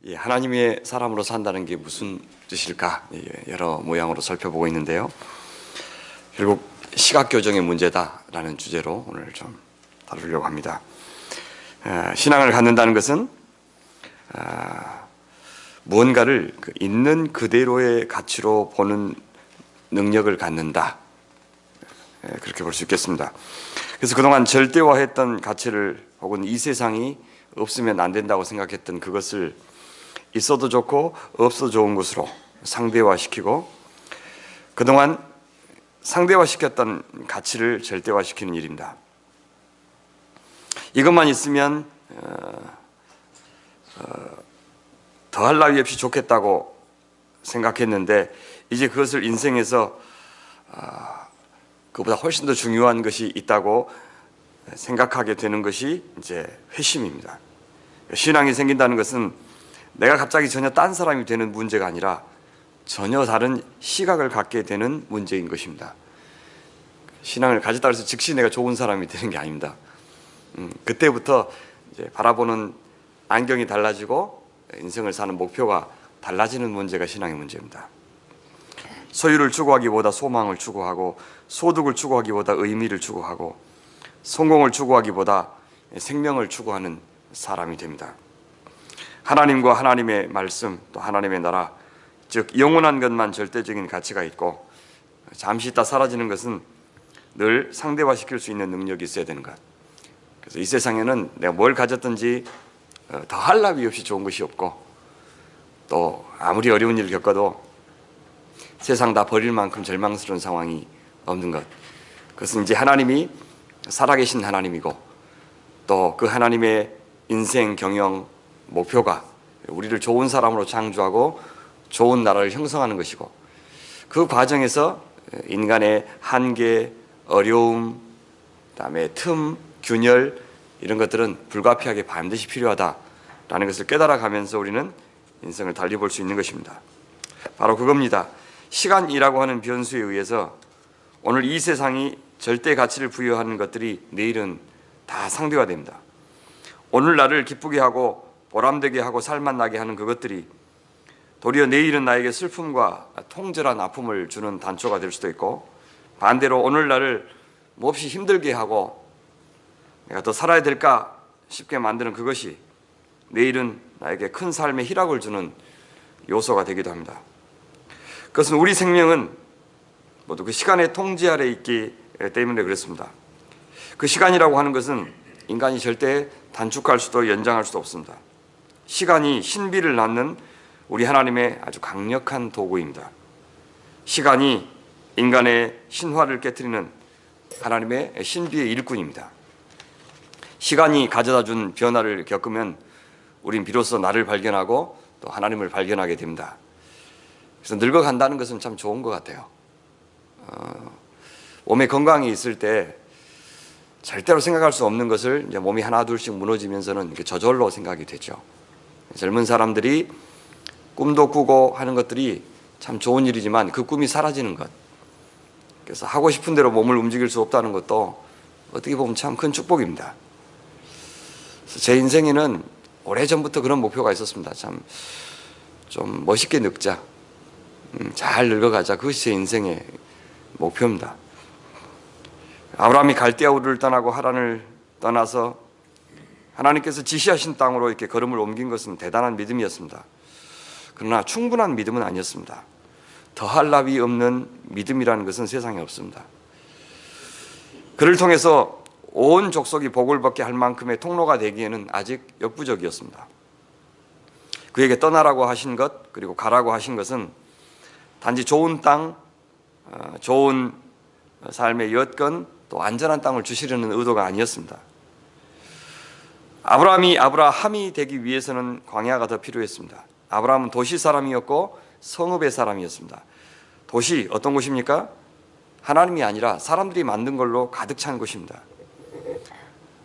하나님의 사람으로 산다는 게 무슨 뜻일까? 여러 모양으로 살펴보고 있는데요. 결국 시각교정의 문제다라는 주제로 오늘 좀 다루려고 합니다. 신앙을 갖는다는 것은 무언가를 있는 그대로의 가치로 보는 능력을 갖는다, 그렇게 볼 수 있겠습니다. 그래서 그동안 절대화했던 가치를 혹은 이 세상이 없으면 안 된다고 생각했던 그것을 있어도 좋고 없어도 좋은 것으로 상대화시키고, 그동안 상대화시켰던 가치를 절대화시키는 일입니다. 이것만 있으면 더할 나위 없이 좋겠다고 생각했는데, 이제 그것을 인생에서 그보다 훨씬 더 중요한 것이 있다고 생각하게 되는 것이 이제 회심입니다. 신앙이 생긴다는 것은 내가 갑자기 전혀 딴 사람이 되는 문제가 아니라 전혀 다른 시각을 갖게 되는 문제인 것입니다. 신앙을 가졌다 해서 즉시 내가 좋은 사람이 되는 게 아닙니다. 그때부터 이제 바라보는 안경이 달라지고 인생을 사는 목표가 달라지는 문제가 신앙의 문제입니다. 소유를 추구하기보다 소망을 추구하고, 소득을 추구하기보다 의미를 추구하고, 성공을 추구하기보다 생명을 추구하는 사람이 됩니다. 하나님과 하나님의 말씀, 또 하나님의 나라, 즉 영원한 것만 절대적인 가치가 있고, 잠시 있다 사라지는 것은 늘 상대화시킬 수 있는 능력이 있어야 되는 것. 그래서 이 세상에는 내가 뭘 가졌든지 더할 나위 없이 좋은 것이 없고, 또 아무리 어려운 일을 겪어도 세상 다 버릴 만큼 절망스러운 상황이 없는 것. 그것은 이제 하나님이 살아계신 하나님이고, 또 그 하나님의 인생 경영 목표가 우리를 좋은 사람으로 창조하고 좋은 나라를 형성하는 것이고, 그 과정에서 인간의 한계, 어려움, 그다음에 틈, 균열, 이런 것들은 불가피하게 반드시 필요하다라는 것을 깨달아가면서 우리는 인생을 달리 볼 수 있는 것입니다. 바로 그겁니다. 시간이라고 하는 변수에 의해서 오늘 이 세상이 절대 가치를 부여하는 것들이 내일은 다 상대화됩니다. 오늘 나를 기쁘게 하고 보람되게 하고 살맛나게 하는 그것들이 도리어 내일은 나에게 슬픔과 통절한 아픔을 주는 단초가 될 수도 있고, 반대로 오늘 나를 몹시 힘들게 하고 내가 더 살아야 될까 싶게 만드는 그것이 내일은 나에게 큰 삶의 희락을 주는 요소가 되기도 합니다. 그것은 우리 생명은 모두 그 시간의 통제 아래 있기 때문에 그렇습니다. 그 시간이라고 하는 것은 인간이 절대 단축할 수도 연장할 수도 없습니다. 시간이 신비를 낳는 우리 하나님의 아주 강력한 도구입니다. 시간이 인간의 신화를 깨트리는 하나님의 신비의 일꾼입니다. 시간이 가져다 준 변화를 겪으면 우린 비로소 나를 발견하고 또 하나님을 발견하게 됩니다. 그래서 늙어간다는 것은 참 좋은 것 같아요. 몸에 건강이 있을 때 절대로 생각할 수 없는 것을 이제 몸이 하나 둘씩 무너지면서는 이렇게 저절로 생각이 되죠. 젊은 사람들이 꿈도 꾸고 하는 것들이 참 좋은 일이지만 그 꿈이 사라지는 것, 그래서 하고 싶은 대로 몸을 움직일 수 없다는 것도 어떻게 보면 참 큰 축복입니다. 그래서 제 인생에는 오래전부터 그런 목표가 있었습니다. 참 좀 멋있게 늙자, 잘 늙어가자. 그것이 제 인생의 목표입니다. 아브라함이 갈대아 우르를 떠나고 하란을 떠나서 하나님께서 지시하신 땅으로 이렇게 걸음을 옮긴 것은 대단한 믿음이었습니다. 그러나 충분한 믿음은 아니었습니다. 더할 나위 없는 믿음이라는 것은 세상에 없습니다. 그를 통해서 온 족속이 복을 받게 할 만큼의 통로가 되기에는 아직 역부족이었습니다. 그에게 떠나라고 하신 것, 그리고 가라고 하신 것은 단지 좋은 땅, 좋은 삶의 여건, 또 안전한 땅을 주시려는 의도가 아니었습니다. 아브라함이 되기 위해서는 광야가 더 필요했습니다. 아브라함은 도시 사람이었고 성읍의 사람이었습니다. 도시, 어떤 곳입니까? 하나님이 아니라 사람들이 만든 걸로 가득 찬 곳입니다.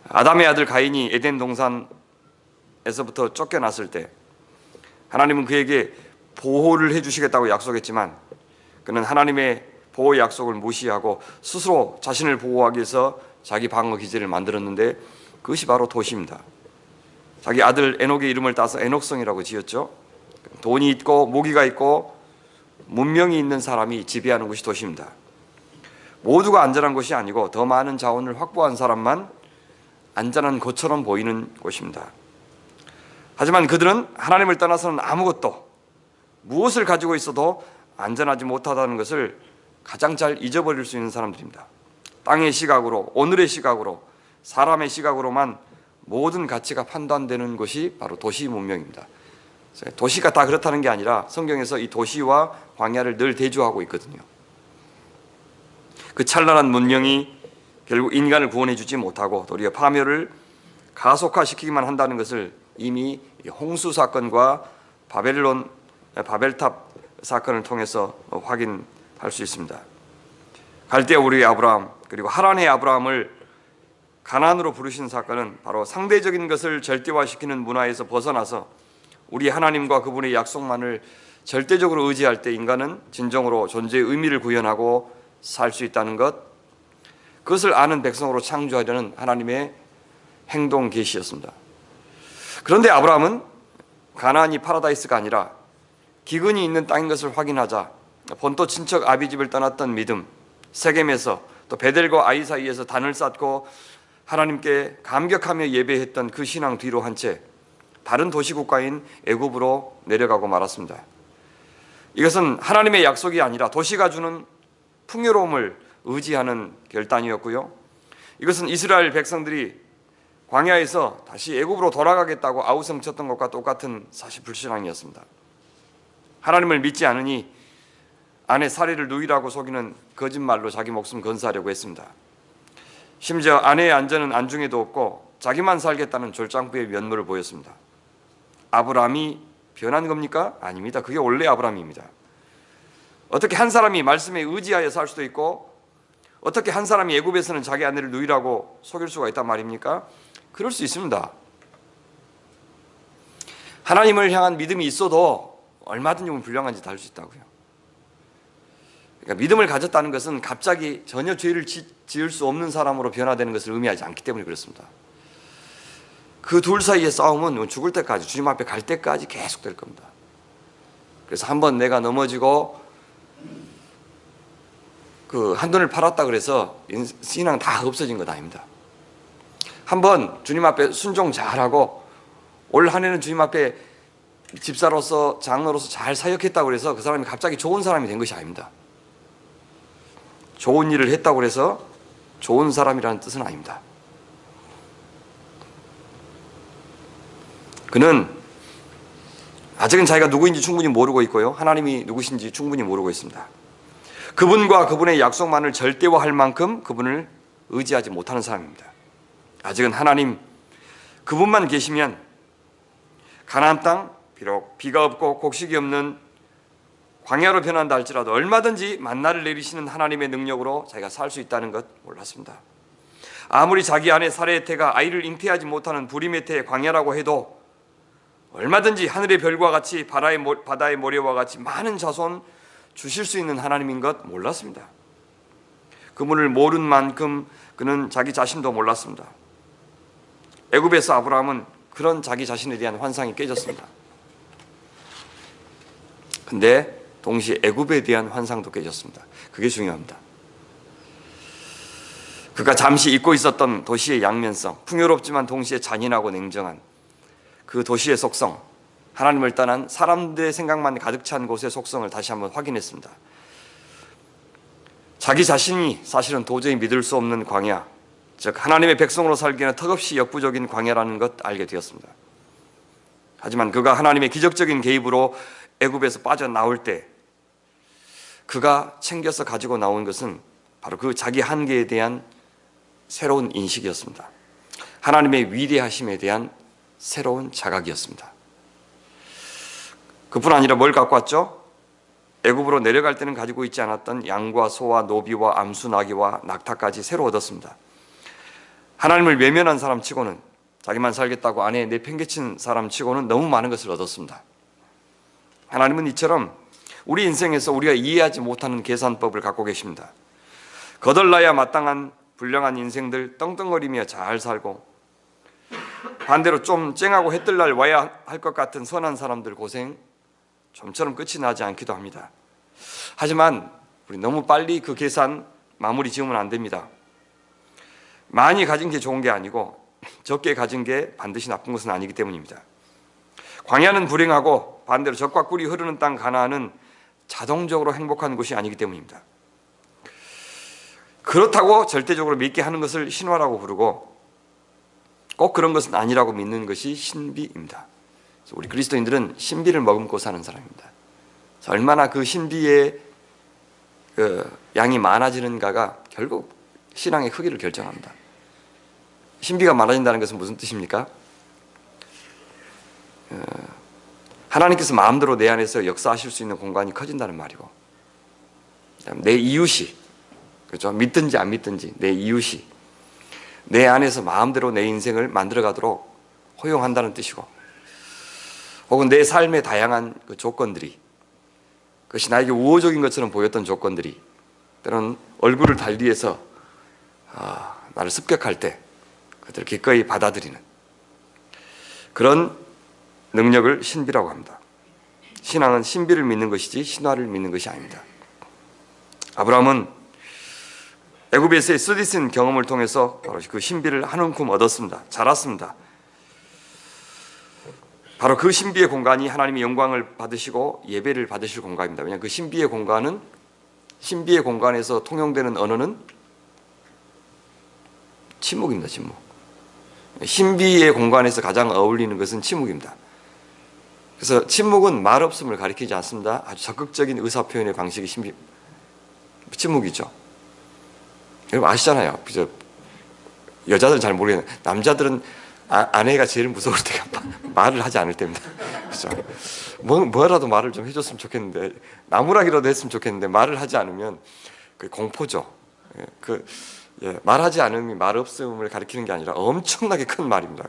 아담의 아들 가인이 에덴 동산에서부터 쫓겨났을 때 하나님은 그에게 보호를 해주시겠다고 약속했지만, 그는 하나님의 보호 약속을 무시하고 스스로 자신을 보호하기 위해서 자기 방어 기제를 만들었는데, 그것이 바로 도시입니다. 자기 아들 에녹의 이름을 따서 에녹성이라고 지었죠. 돈이 있고 모기가 있고 문명이 있는 사람이 지배하는 곳이 도시입니다. 모두가 안전한 곳이 아니고 더 많은 자원을 확보한 사람만 안전한 곳처럼 보이는 곳입니다. 하지만 그들은 하나님을 떠나서는 아무것도, 무엇을 가지고 있어도 안전하지 못하다는 것을 가장 잘 잊어버릴 수 있는 사람들입니다. 땅의 시각으로, 오늘의 시각으로, 사람의 시각으로만 모든 가치가 판단되는 것이 바로 도시 문명입니다. 도시가 다 그렇다는 게 아니라 성경에서 이 도시와 광야를 늘 대조하고 있거든요. 그 찬란한 문명이 결국 인간을 구원해 주지 못하고 도리어 파멸을 가속화시키기만 한다는 것을 이미 홍수 사건과 바벨탑 사건을 통해서 확인할 수 있습니다. 갈대아 우리의 아브라함, 그리고 하란의 아브라함을 가나안으로 부르신 사건은 바로 상대적인 것을 절대화시키는 문화에서 벗어나서 우리 하나님과 그분의 약속만을 절대적으로 의지할 때 인간은 진정으로 존재의 의미를 구현하고 살 수 있다는 것, 그것을 아는 백성으로 창조하려는 하나님의 행동 계시였습니다. 그런데 아브라함은 가나안이 파라다이스가 아니라 기근이 있는 땅인 것을 확인하자 본토 친척 아비집을 떠났던 믿음, 세겜에서 또 베델과 아이 사이에서 단을 쌓고 하나님께 감격하며 예배했던 그 신앙 뒤로 한 채 다른 도시국가인 애굽으로 내려가고 말았습니다. 이것은 하나님의 약속이 아니라 도시가 주는 풍요로움을 의지하는 결단이었고요. 이것은 이스라엘 백성들이 광야에서 다시 애굽으로 돌아가겠다고 아우성쳤던 것과 똑같은 사실 불신앙이었습니다. 하나님을 믿지 않으니 아내 사리를 누이라고 속이는 거짓말로 자기 목숨 건사하려고 했습니다. 심지어 아내의 안전은 안중에도 없고 자기만 살겠다는 졸장부의 면모를 보였습니다. 아브라함이 변한 겁니까? 아닙니다. 그게 원래 아브라함입니다. 어떻게 한 사람이 말씀에 의지하여 살 수도 있고 어떻게 한 사람이 애굽에서는 자기 아내를 누이라고 속일 수가 있단 말입니까? 그럴 수 있습니다. 하나님을 향한 믿음이 있어도 얼마든지 불량한 짓 할 수 있다고요. 그러니까 믿음을 가졌다는 것은 갑자기 전혀 죄를 지을 수 없는 사람으로 변화되는 것을 의미하지 않기 때문에 그렇습니다. 그 둘 사이의 싸움은 죽을 때까지, 주님 앞에 갈 때까지 계속될 겁니다. 그래서 한번 내가 넘어지고 그 한돈을 팔았다 그래서 신앙 다 없어진 것 아닙니다. 한번 주님 앞에 순종 잘하고 올 한 해는 주님 앞에 집사로서 장로로서 잘 사역했다고 해서 그 사람이 갑자기 좋은 사람이 된 것이 아닙니다. 좋은 일을 했다고 해서 좋은 사람이라는 뜻은 아닙니다. 그는 아직은 자기가 누구인지 충분히 모르고 있고요. 하나님이 누구신지 충분히 모르고 있습니다. 그분과 그분의 약속만을 절대화할 만큼 그분을 의지하지 못하는 사람입니다. 아직은 하나님, 그분만 계시면 가나안 땅, 비록 비가 없고 곡식이 없는 광야로 변한다 할지라도 얼마든지 만나를 내리시는 하나님의 능력으로 자기가 살 수 있다는 것 몰랐습니다. 아무리 자기 아내 사레의 태가 아이를 잉태하지 못하는 불임의 태의 광야라고 해도 얼마든지 하늘의 별과 같이 바다의 모래와 같이 많은 자손 주실 수 있는 하나님인 것 몰랐습니다. 그분을 모른 만큼 그는 자기 자신도 몰랐습니다. 애굽에서 아브라함은 그런 자기 자신에 대한 환상이 깨졌습니다. 근데 동시에 애굽에 대한 환상도 깨졌습니다. 그게 중요합니다. 그가 잠시 잊고 있었던 도시의 양면성, 풍요롭지만 동시에 잔인하고 냉정한 그 도시의 속성, 하나님을 떠난 사람들의 생각만 가득 찬 곳의 속성을 다시 한번 확인했습니다. 자기 자신이 사실은 도저히 믿을 수 없는 광야, 즉 하나님의 백성으로 살기에는 턱없이 역부족인 광야라는 것 알게 되었습니다. 하지만 그가 하나님의 기적적인 개입으로 애굽에서 빠져나올 때 그가 챙겨서 가지고 나온 것은 바로 그 자기 한계에 대한 새로운 인식이었습니다. 하나님의 위대하심에 대한 새로운 자각이었습니다. 그뿐 아니라 뭘 갖고 왔죠? 애굽으로 내려갈 때는 가지고 있지 않았던 양과 소와 노비와 암수 나귀와 낙타까지 새로 얻었습니다. 하나님을 외면한 사람 치고는, 자기만 살겠다고 아내에 내팽개친 사람 치고는 너무 많은 것을 얻었습니다. 하나님은 이처럼 우리 인생에서 우리가 이해하지 못하는 계산법을 갖고 계십니다. 거덜나야 마땅한 불량한 인생들 떵떵거리며 잘 살고 반대로 좀 쨍하고 해뜰 날 와야 할 것 같은 선한 사람들 고생 좀처럼 끝이 나지 않기도 합니다. 하지만 우리 너무 빨리 그 계산 마무리 지으면 안 됩니다. 많이 가진 게 좋은 게 아니고 적게 가진 게 반드시 나쁜 것은 아니기 때문입니다. 광야는 불행하고 반대로 젖과 꿀이 흐르는 땅 가나안은 자동적으로 행복한 곳이 아니기 때문입니다. 그렇다고 절대적으로 믿게 하는 것을 신화라고 부르고 꼭 그런 것은 아니라고 믿는 것이 신비입니다. 우리 그리스도인들은 신비를 머금고 사는 사람입니다. 얼마나 그 신비의 양이 많아지는가가 결국 신앙의 크기를 결정합니다. 신비가 많아진다는 것은 무슨 뜻입니까? 하나님께서 마음대로 내 안에서 역사하실 수 있는 공간이 커진다는 말이고, 내 이웃이, 그렇죠? 믿든지 안 믿든지 내 이웃이 내 안에서 마음대로 내 인생을 만들어가도록 허용한다는 뜻이고, 혹은 내 삶의 다양한 그 조건들이, 그것이 나에게 우호적인 것처럼 보였던 조건들이 때로는 얼굴을 달리해서 나를 습격할 때 그들을 기꺼이 받아들이는 그런 능력을 신비라고 합니다. 신앙은 신비를 믿는 것이지 신화를 믿는 것이 아닙니다. 아브라함은 애굽에서의 쓰디쓴 경험을 통해서 바로 그 신비를 한 움큼 얻었습니다. 자랐습니다. 바로 그 신비의 공간이 하나님의 영광을 받으시고 예배를 받으실 공간입니다. 왜냐하면 그 신비의 공간에서 통용되는 언어는 침묵입니다. 침묵. 신비의 공간에서 가장 어울리는 것은 침묵입니다. 그래서 침묵은 말 없음을 가리키지 않습니다. 아주 적극적인 의사표현의 방식이 침묵이죠. 여러분 아시잖아요. 여자들은 잘 모르겠는데 남자들은 아내가 제일 무서울 때가 말을 하지 않을 때입니다. 그렇죠? 뭐라도 말을 좀 해줬으면 좋겠는데, 나무라기라도 했으면 좋겠는데 말을 하지 않으면 그 공포죠. 말하지 않음이 말 없음을 가리키는 게 아니라 엄청나게 큰 말입니다.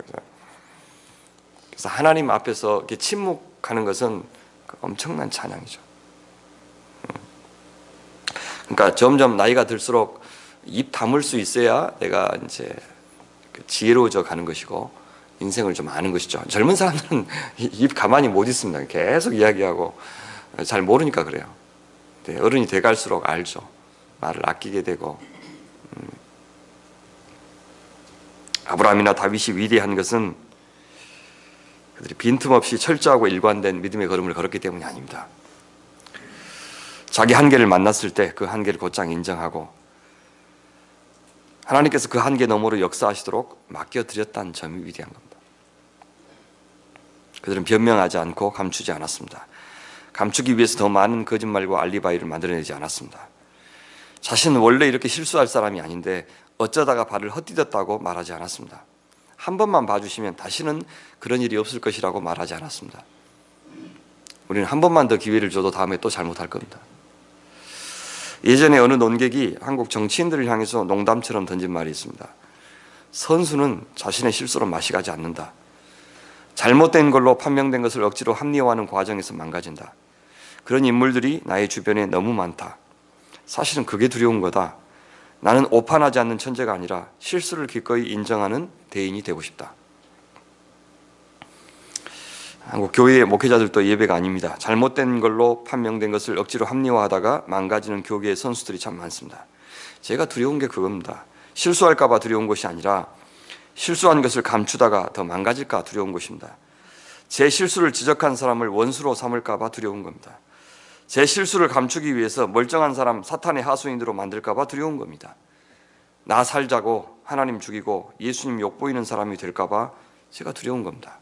그래서 하나님 앞에서 이렇게 침묵하는 것은 엄청난 찬양이죠. 그러니까 점점 나이가 들수록 입 다물 수 있어야 내가 이제 지혜로워져 가는 것이고 인생을 좀 아는 것이죠. 젊은 사람들은 입 가만히 못 있습니다. 계속 이야기하고 잘 모르니까 그래요. 어른이 돼갈수록 알죠. 말을 아끼게 되고. 아브라함이나 다윗이 위대한 것은 그들이 빈틈없이 철저하고 일관된 믿음의 걸음을 걸었기 때문이 아닙니다. 자기 한계를 만났을 때 그 한계를 곧장 인정하고 하나님께서 그 한계 너머로 역사하시도록 맡겨드렸다는 점이 위대한 겁니다. 그들은 변명하지 않고 감추지 않았습니다. 감추기 위해서 더 많은 거짓말과 알리바이를 만들어내지 않았습니다. 자신은 원래 이렇게 실수할 사람이 아닌데 어쩌다가 발을 헛디뎠다고 말하지 않았습니다. 한 번만 봐주시면 다시는 그런 일이 없을 것이라고 말하지 않았습니다. 우리는 한 번만 더 기회를 줘도 다음에 또 잘못할 겁니다. 예전에 어느 논객이 한국 정치인들을 향해서 농담처럼 던진 말이 있습니다. 선수는 자신의 실수로 맛이 가지 않는다. 잘못된 걸로 판명된 것을 억지로 합리화하는 과정에서 망가진다. 그런 인물들이 나의 주변에 너무 많다. 사실은 그게 두려운 거다. 나는 오판하지 않는 천재가 아니라 실수를 기꺼이 인정하는 대인이 되고 싶다. 한국 교회의 목회자들도 예배가 아닙니다. 잘못된 걸로 판명된 것을 억지로 합리화하다가 망가지는 교계의 선수들이 참 많습니다. 제가 두려운 게 그겁니다. 실수할까 봐 두려운 것이 아니라 실수한 것을 감추다가 더 망가질까 두려운 것입니다. 제 실수를 지적한 사람을 원수로 삼을까 봐 두려운 겁니다. 제 실수를 감추기 위해서 멀쩡한 사람 사탄의 하수인으로 만들까 봐 두려운 겁니다. 나 살자고 하나님 죽이고 예수님 욕보이는 사람이 될까 봐 제가 두려운 겁니다.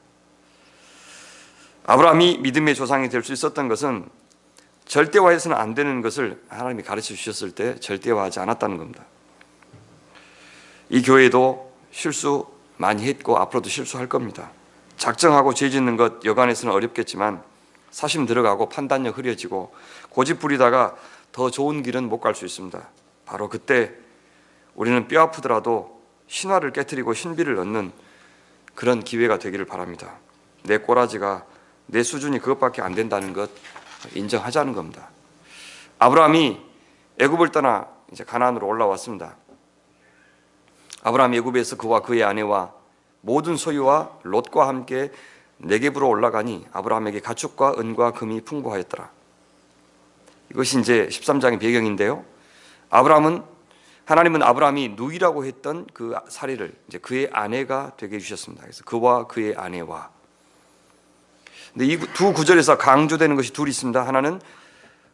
아브라함이 믿음의 조상이 될 수 있었던 것은 절대화해서는 안 되는 것을 하나님이 가르쳐 주셨을 때 절대화하지 않았다는 겁니다. 이 교회도 실수 많이 했고 앞으로도 실수할 겁니다. 작정하고 죄 짓는 것 여간해서는 어렵겠지만 사심 들어가고 판단력 흐려지고 고집 부리다가 더 좋은 길은 못 갈 수 있습니다. 바로 그때 우리는 뼈 아프더라도 신화를 깨트리고 신비를 얻는 그런 기회가 되기를 바랍니다. 내 꼬라지가 내 수준이 그것밖에 안 된다는 것 인정하자는 겁니다. 아브라함이 애굽을 떠나 이제 가나안으로 올라왔습니다. 아브라함이 애굽에서 그와 그의 아내와 모든 소유와 롯과 함께 네겝으로 올라가니 아브라함에게 가축과 은과 금이 풍부하였더라. 이것이 이제 13장의 배경인데요. 하나님은 아브라함이 누이라고 했던 그 사례를 이제 그의 아내가 되게 해주셨습니다. 그래서 그와 그의 아내와. 근데 이 두 구절에서 강조되는 것이 둘이 있습니다. 하나는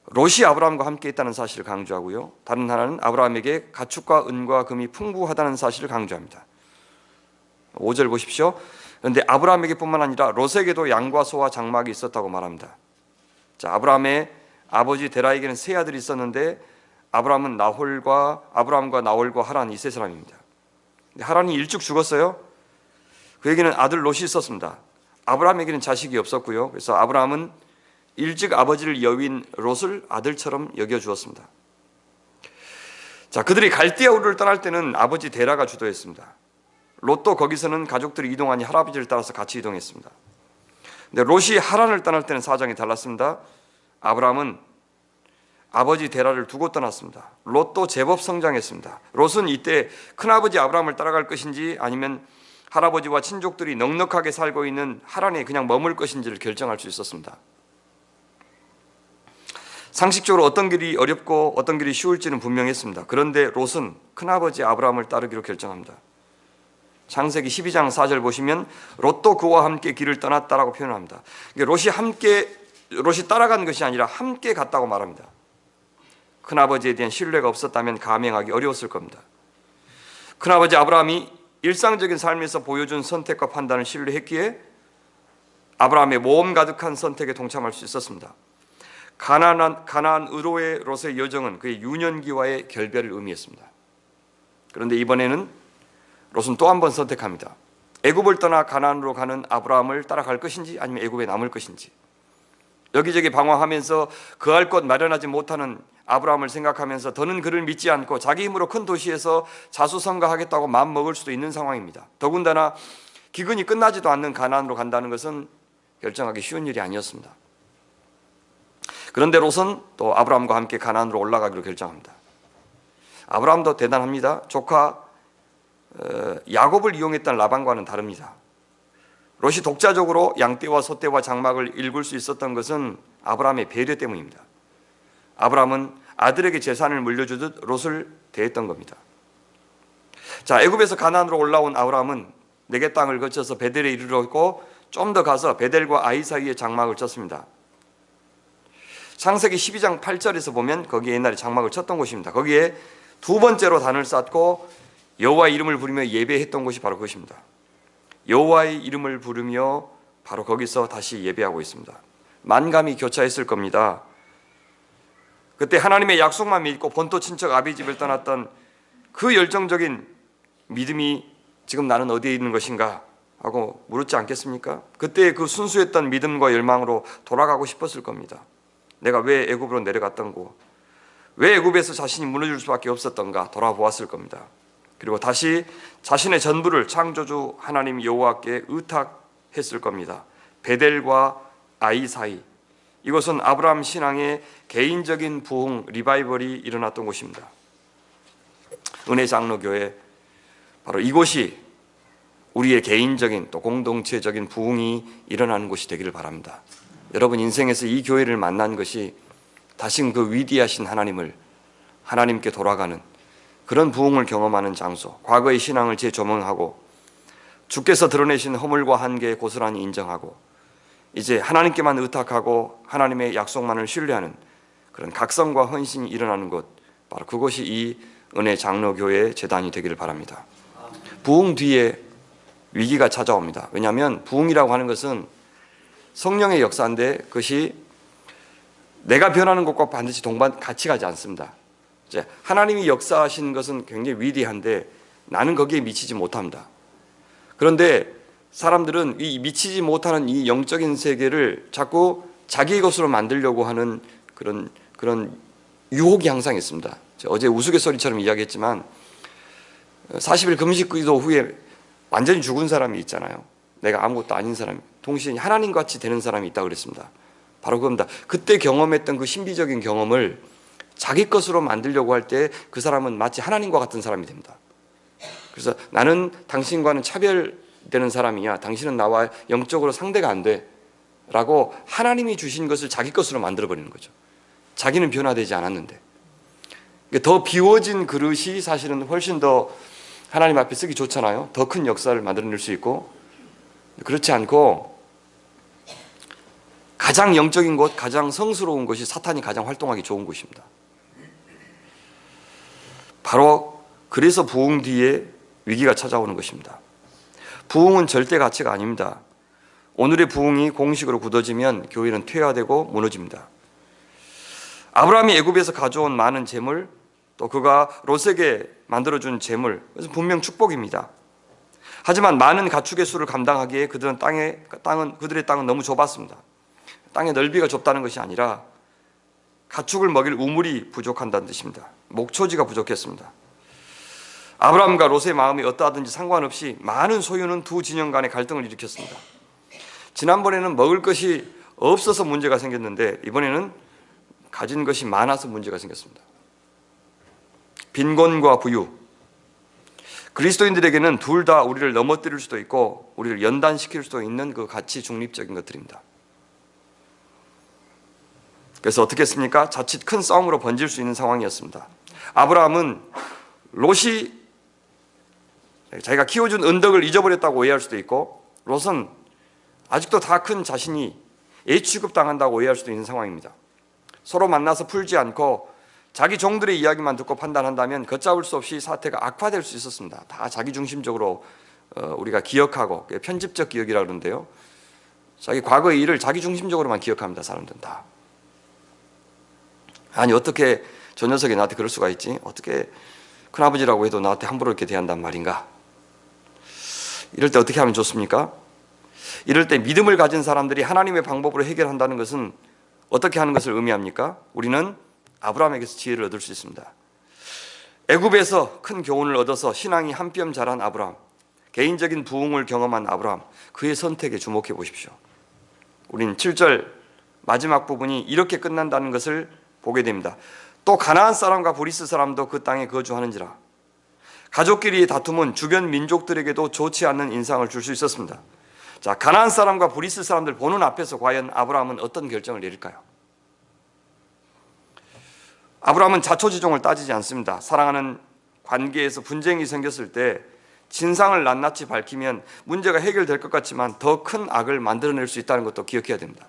롯이 아브라함과 함께 있다는 사실을 강조하고요. 다른 하나는 아브라함에게 가축과 은과 금이 풍부하다는 사실을 강조합니다. 5절 보십시오. 그런데 아브라함에게뿐만 아니라 롯에게도 양과 소와 장막이 있었다고 말합니다. 자, 아브라함의 아버지 데라에게는 세 아들이 있었는데 아브라함과 나홀과 하란 이 세 사람입니다. 하란이 일찍 죽었어요. 그에게는 아들 롯이 있었습니다. 아브라함에게는 자식이 없었고요. 그래서 아브라함은 일찍 아버지를 여윈 롯을 아들처럼 여겨주었습니다. 자, 그들이 갈대아 우르를 떠날 때는 아버지 데라가 주도했습니다. 롯도 거기서는 가족들이 이동하니 할아버지를 따라서 같이 이동했습니다. 근데 롯이 하란을 떠날 때는 사정이 달랐습니다. 아브라함은 아버지 데라를 두고 떠났습니다. 롯도 제법 성장했습니다. 롯은 이때 큰아버지 아브라함을 따라갈 것인지 아니면 할아버지와 친족들이 넉넉하게 살고 있는 하란에 그냥 머물 것인지를 결정할 수 있었습니다. 상식적으로 어떤 길이 어렵고 어떤 길이 쉬울지는 분명했습니다. 그런데 롯은 큰아버지 아브라함을 따르기로 결정합니다. 창세기 12장 4절 보시면 롯도 그와 함께 길을 떠났다라고 표현합니다. 롯이 따라간 것이 아니라 함께 갔다고 말합니다. 큰아버지에 대한 신뢰가 없었다면 감행하기 어려웠을 겁니다. 큰아버지 아브라함이 일상적인 삶에서 보여준 선택과 판단을 신뢰했기에 아브라함의 모험 가득한 선택에 동참할 수 있었습니다. 가나안으로의 롯의 여정은 그의 유년기와의 결별을 의미했습니다. 그런데 이번에는 롯은 또 한 번 선택합니다. 애굽을 떠나 가나안으로 가는 아브라함을 따라갈 것인지 아니면 애굽에 남을 것인지. 여기저기 방황하면서 그할 것 마련하지 못하는 아브라함을 생각하면서 더는 그를 믿지 않고 자기 힘으로 큰 도시에서 자수성가하겠다고 마음먹을 수도 있는 상황입니다. 더군다나 기근이 끝나지도 않는 가나안으로 간다는 것은 결정하기 쉬운 일이 아니었습니다. 그런데 롯은 또 아브라함과 함께 가나안으로 올라가기로 결정합니다. 아브라함도 대단합니다. 조카 야곱을 이용했던 라반과는 다릅니다. 롯이 독자적으로 양떼와 소떼와 장막을 일굴 수 있었던 것은 아브라함의 배려 때문입니다. 아브라함은 아들에게 재산을 물려주듯 롯을 대했던 겁니다. 자, 애굽에서 가나안으로 올라온 아브라함은 네겝 땅을 거쳐서 베델에 이르렀고 좀 더 가서 베델과 아이 사이에 장막을 쳤습니다. 창세기 12장 8절에서 보면 거기에 옛날에 장막을 쳤던 곳입니다. 거기에 두 번째로 단을 쌓고 여호와의 이름을 부르며 예배했던 곳이 바로 그것입니다. 여호와의 이름을 부르며 바로 거기서 다시 예배하고 있습니다. 만감이 교차했을 겁니다. 그때 하나님의 약속만 믿고 본토 친척 아비 집을 떠났던 그 열정적인 믿음이 지금 나는 어디에 있는 것인가 하고 물었지 않겠습니까? 그때 그 순수했던 믿음과 열망으로 돌아가고 싶었을 겁니다. 내가 왜 애굽으로 내려갔던고, 왜 애굽에서 자신이 무너질 수밖에 없었던가 돌아보았을 겁니다. 그리고 다시 자신의 전부를 창조주 하나님 여호와께 의탁했을 겁니다. 베델과 아이 사이, 이것은 아브라함 신앙의 개인적인 부흥, 리바이벌이 일어났던 곳입니다. 은혜 장로교회, 바로 이곳이 우리의 개인적인 또 공동체적인 부흥이 일어나는 곳이 되기를 바랍니다. 여러분 인생에서 이 교회를 만난 것이 다시 그 위대하신 하나님께 돌아가는 그런 부흥을 경험하는 장소, 과거의 신앙을 재조명하고 주께서 드러내신 허물과 한계 고스란히 인정하고 이제 하나님께만 의탁하고 하나님의 약속만을 신뢰하는 그런 각성과 헌신이 일어나는 곳, 바로 그것이 이 은혜 장로교회 재단이 되기를 바랍니다. 부흥 뒤에 위기가 찾아옵니다. 왜냐하면 부흥이라고 하는 것은 성령의 역사인데 그것이 내가 변하는 것과 반드시 같이 가지 않습니다. 이제 하나님이 역사하신 것은 굉장히 위대한데 나는 거기에 미치지 못합니다. 그런데 사람들은 이 미치지 못하는 이 영적인 세계를 자꾸 자기의 것으로 만들려고 하는 그런 유혹이 항상 있습니다. 어제 우스갯소리처럼 이야기했지만 40일 금식 기도 후에 완전히 죽은 사람이 있잖아요. 내가 아무것도 아닌 사람, 동시에 하나님같이 되는 사람이 있다고 그랬습니다. 바로 그겁니다. 그때 경험했던 그 신비적인 경험을 자기 것으로 만들려고 할 때 그 사람은 마치 하나님과 같은 사람이 됩니다. 그래서 나는 당신과는 되는 사람이야. 당신은 나와 영적으로 상대가 안 돼. 라고 하나님이 주신 것을 자기 것으로 만들어버리는 거죠. 자기는 변화되지 않았는데. 더 비워진 그릇이 사실은 훨씬 더 하나님 앞에 쓰기 좋잖아요. 더 큰 역사를 만들어낼 수 있고. 그렇지 않고 가장 영적인 곳, 가장 성스러운 곳이 사탄이 가장 활동하기 좋은 곳입니다. 바로 그래서 부흥 뒤에 위기가 찾아오는 것입니다. 부흥은 절대 가치가 아닙니다. 오늘의 부흥이 공식으로 굳어지면 교회는 퇴화되고 무너집니다. 아브라함이 애굽에서 가져온 많은 재물, 또 그가 롯에게 만들어준 재물, 그것은 분명 축복입니다. 하지만 많은 가축의 수를 감당하기에 그들의 땅은 너무 좁았습니다. 땅의 넓이가 좁다는 것이 아니라 가축을 먹일 우물이 부족한다는 뜻입니다. 목초지가 부족했습니다. 아브라함과 롯의 마음이 어떠하든지 상관없이 많은 소유는 두 진영 간의 갈등을 일으켰습니다. 지난번에는 먹을 것이 없어서 문제가 생겼는데 이번에는 가진 것이 많아서 문제가 생겼습니다. 빈곤과 부유. 그리스도인들에게는 둘 다 우리를 넘어뜨릴 수도 있고 우리를 연단시킬 수도 있는 그 가치 중립적인 것들입니다. 그래서 어떻게 했습니까? 자칫 큰 싸움으로 번질 수 있는 상황이었습니다. 아브라함은 롯이 자기가 키워준 은덕을 잊어버렸다고 오해할 수도 있고 롯은 아직도 다 큰 자신이 애 취급당한다고 오해할 수도 있는 상황입니다. 서로 만나서 풀지 않고 자기 종들의 이야기만 듣고 판단한다면 걷잡을 수 없이 사태가 악화될 수 있었습니다. 다 자기중심적으로 우리가 기억하고 편집적 기억이라고 그러는데요. 자기 과거의 일을 자기중심적으로만 기억합니다. 사람들은 다. 아니 어떻게 저 녀석이 나한테 그럴 수가 있지? 어떻게 큰아버지라고 해도 나한테 함부로 이렇게 대한단 말인가? 이럴 때 어떻게 하면 좋습니까? 이럴 때 믿음을 가진 사람들이 하나님의 방법으로 해결한다는 것은 어떻게 하는 것을 의미합니까? 우리는 아브라함에게서 지혜를 얻을 수 있습니다. 애굽에서 큰 교훈을 얻어서 신앙이 한 뼘 자란 아브라함, 개인적인 부흥을 경험한 아브라함, 그의 선택에 주목해 보십시오. 우리는 7절 마지막 부분이 이렇게 끝난다는 것을 보게 됩니다. 또 가나안 사람과 브리스 사람도 그 땅에 거주하는지라. 가족끼리의 다툼은 주변 민족들에게도 좋지 않는 인상을 줄 수 있었습니다. 자, 가나안 사람과 브리스 사람들 보는 앞에서 과연 아브라함은 어떤 결정을 내릴까요? 아브라함은 자초지종을 따지지 않습니다. 사랑하는 관계에서 분쟁이 생겼을 때 진상을 낱낱이 밝히면 문제가 해결될 것 같지만 더 큰 악을 만들어낼 수 있다는 것도 기억해야 됩니다.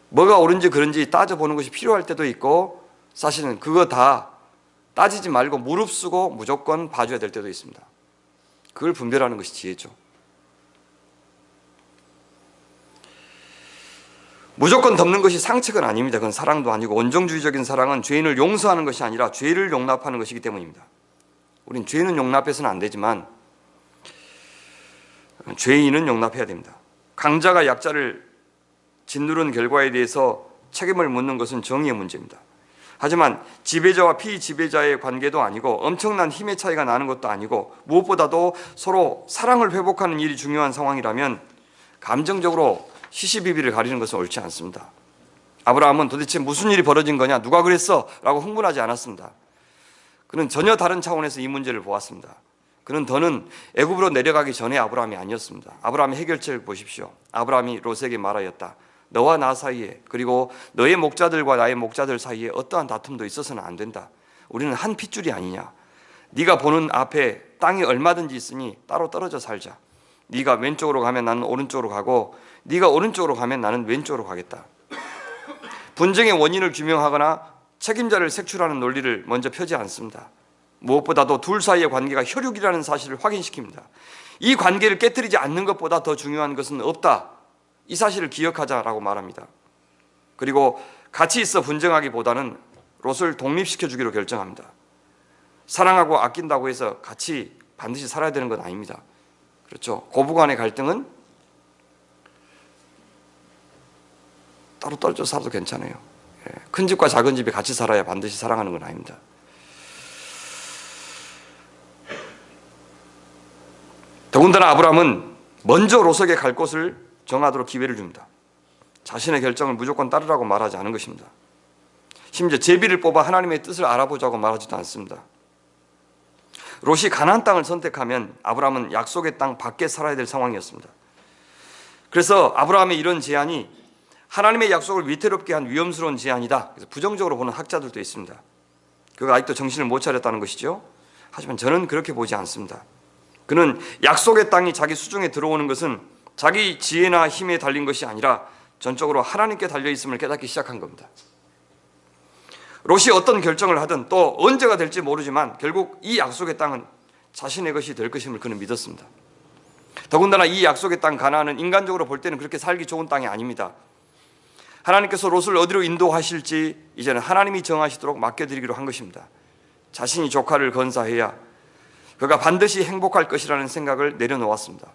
뭐가 옳은지 그른지 따져보는 것이 필요할 때도 있고 사실은 그거 다 따지지 말고 무릅쓰고 무조건 봐줘야 될 때도 있습니다. 그걸 분별하는 것이 지혜죠. 무조건 덮는 것이 상책은 아닙니다. 그건 사랑도 아니고 온정주의적인 사랑은 죄인을 용서하는 것이 아니라 죄를 용납하는 것이기 때문입니다. 우린 죄는 용납해서는 안 되지만 죄인은 용납해야 됩니다. 강자가 약자를 짓누른 결과에 대해서 책임을 묻는 것은 정의의 문제입니다. 하지만 지배자와 피지배자의 관계도 아니고 엄청난 힘의 차이가 나는 것도 아니고 무엇보다도 서로 사랑을 회복하는 일이 중요한 상황이라면 감정적으로 시시비비를 가리는 것은 옳지 않습니다. 아브라함은 도대체 무슨 일이 벌어진 거냐, 누가 그랬어? 라고 흥분하지 않았습니다. 그는 전혀 다른 차원에서 이 문제를 보았습니다. 그는 더는 애굽으로 내려가기 전에 아브라함이 아니었습니다. 아브라함의 해결책을 보십시오. 아브라함이 롯에게 말하였다. 너와 나 사이에 그리고 너의 목자들과 나의 목자들 사이에 어떠한 다툼도 있어서는 안 된다. 우리는 한 핏줄이 아니냐. 네가 보는 앞에 땅이 얼마든지 있으니 따로 떨어져 살자. 네가 왼쪽으로 가면 나는 오른쪽으로 가고 네가 오른쪽으로 가면 나는 왼쪽으로 가겠다. 분쟁의 원인을 규명하거나 책임자를 색출하는 논리를 먼저 펴지 않습니다. 무엇보다도 둘 사이의 관계가 혈육이라는 사실을 확인시킵니다. 이 관계를 깨뜨리지 않는 것보다 더 중요한 것은 없다. 이 사실을 기억하자라고 말합니다. 그리고 같이 있어 분쟁하기보다는 롯을 독립시켜주기로 결정합니다. 사랑하고 아낀다고 해서 같이 반드시 살아야 되는 건 아닙니다. 그렇죠. 고부간의 갈등은 따로 떨어져 살아도 괜찮아요. 큰 집과 작은 집이 같이 살아야 반드시 사랑하는 건 아닙니다. 더군다나 아브라함은 먼저 롯에게 갈 곳을 정하도록 기회를 줍니다. 자신의 결정을 무조건 따르라고 말하지 않은 것입니다. 심지어 제비를 뽑아 하나님의 뜻을 알아보자고 말하지도 않습니다. 롯이 가나안 땅을 선택하면 아브라함은 약속의 땅 밖에 살아야 될 상황이었습니다. 그래서 아브라함의 이런 제안이 하나님의 약속을 위태롭게 한 위험스러운 제안이다. 그래서 부정적으로 보는 학자들도 있습니다. 그가 아직도 정신을 못 차렸다는 것이죠. 하지만 저는 그렇게 보지 않습니다. 그는 약속의 땅이 자기 수중에 들어오는 것은 자기 지혜나 힘에 달린 것이 아니라 전적으로 하나님께 달려있음을 깨닫기 시작한 겁니다. 롯이 어떤 결정을 하든 또 언제가 될지 모르지만 결국 이 약속의 땅은 자신의 것이 될 것임을 그는 믿었습니다. 더군다나 이 약속의 땅 가나안은 인간적으로 볼 때는 그렇게 살기 좋은 땅이 아닙니다. 하나님께서 롯을 어디로 인도하실지 이제는 하나님이 정하시도록 맡겨드리기로 한 것입니다. 자신이 조카를 건사해야 그가 반드시 행복할 것이라는 생각을 내려놓았습니다.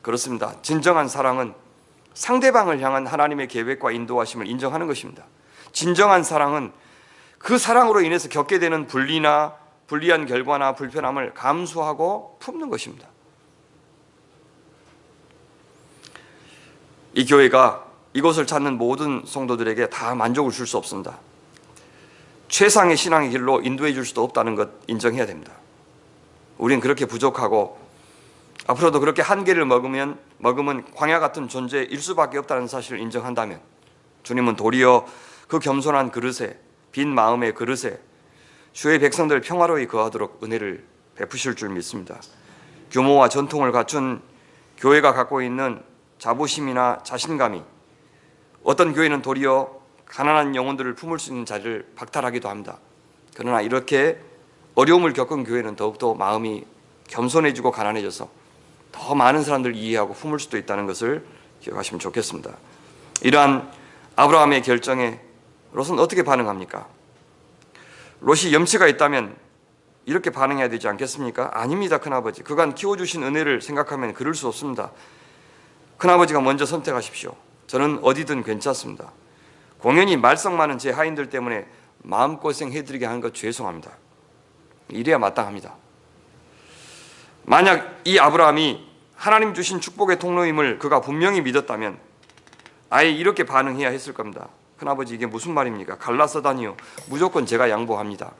그렇습니다. 진정한 사랑은 상대방을 향한 하나님의 계획과 인도하심을 인정하는 것입니다. 진정한 사랑은 그 사랑으로 인해서 겪게 되는 불리한 결과나 불편함을 감수하고 품는 것입니다. 이 교회가 이곳을 찾는 모든 성도들에게 다 만족을 줄 수 없습니다. 최상의 신앙의 길로 인도해 줄 수도 없다는 것 인정해야 됩니다. 우린 그렇게 부족하고 앞으로도 그렇게 한계를 머금은 광야 같은 존재일 수밖에 없다는 사실을 인정한다면 주님은 도리어 그 겸손한 그릇에, 빈 마음의 그릇에 주의 백성들 평화로이 거하도록 은혜를 베푸실 줄 믿습니다. 규모와 전통을 갖춘 교회가 갖고 있는 자부심이나 자신감이 어떤 교회는 도리어 가난한 영혼들을 품을 수 있는 자리를 박탈하기도 합니다. 그러나 이렇게 어려움을 겪은 교회는 더욱더 마음이 겸손해지고 가난해져서 더 많은 사람들을 이해하고 품을 수도 있다는 것을 기억하시면 좋겠습니다. 이러한 아브라함의 결정에 롯은 어떻게 반응합니까? 롯이 염치가 있다면 이렇게 반응해야 되지 않겠습니까? 아닙니다, 큰아버지. 그간 키워주신 은혜를 생각하면 그럴 수 없습니다. 큰아버지가 먼저 선택하십시오. 저는 어디든 괜찮습니다. 공연히 말썽 많은 제 하인들 때문에 마음고생 해드리게 하는 것 죄송합니다. 이래야 마땅합니다. 만약 이 아브라함이 하나님 주신 축복의 통로임을 그가 분명히 믿었다면 아예 이렇게 반응해야 했을 겁니다. 큰아버지, 이게 무슨 말입니까? 갈라서다니요. 무조건 제가 양보합니다.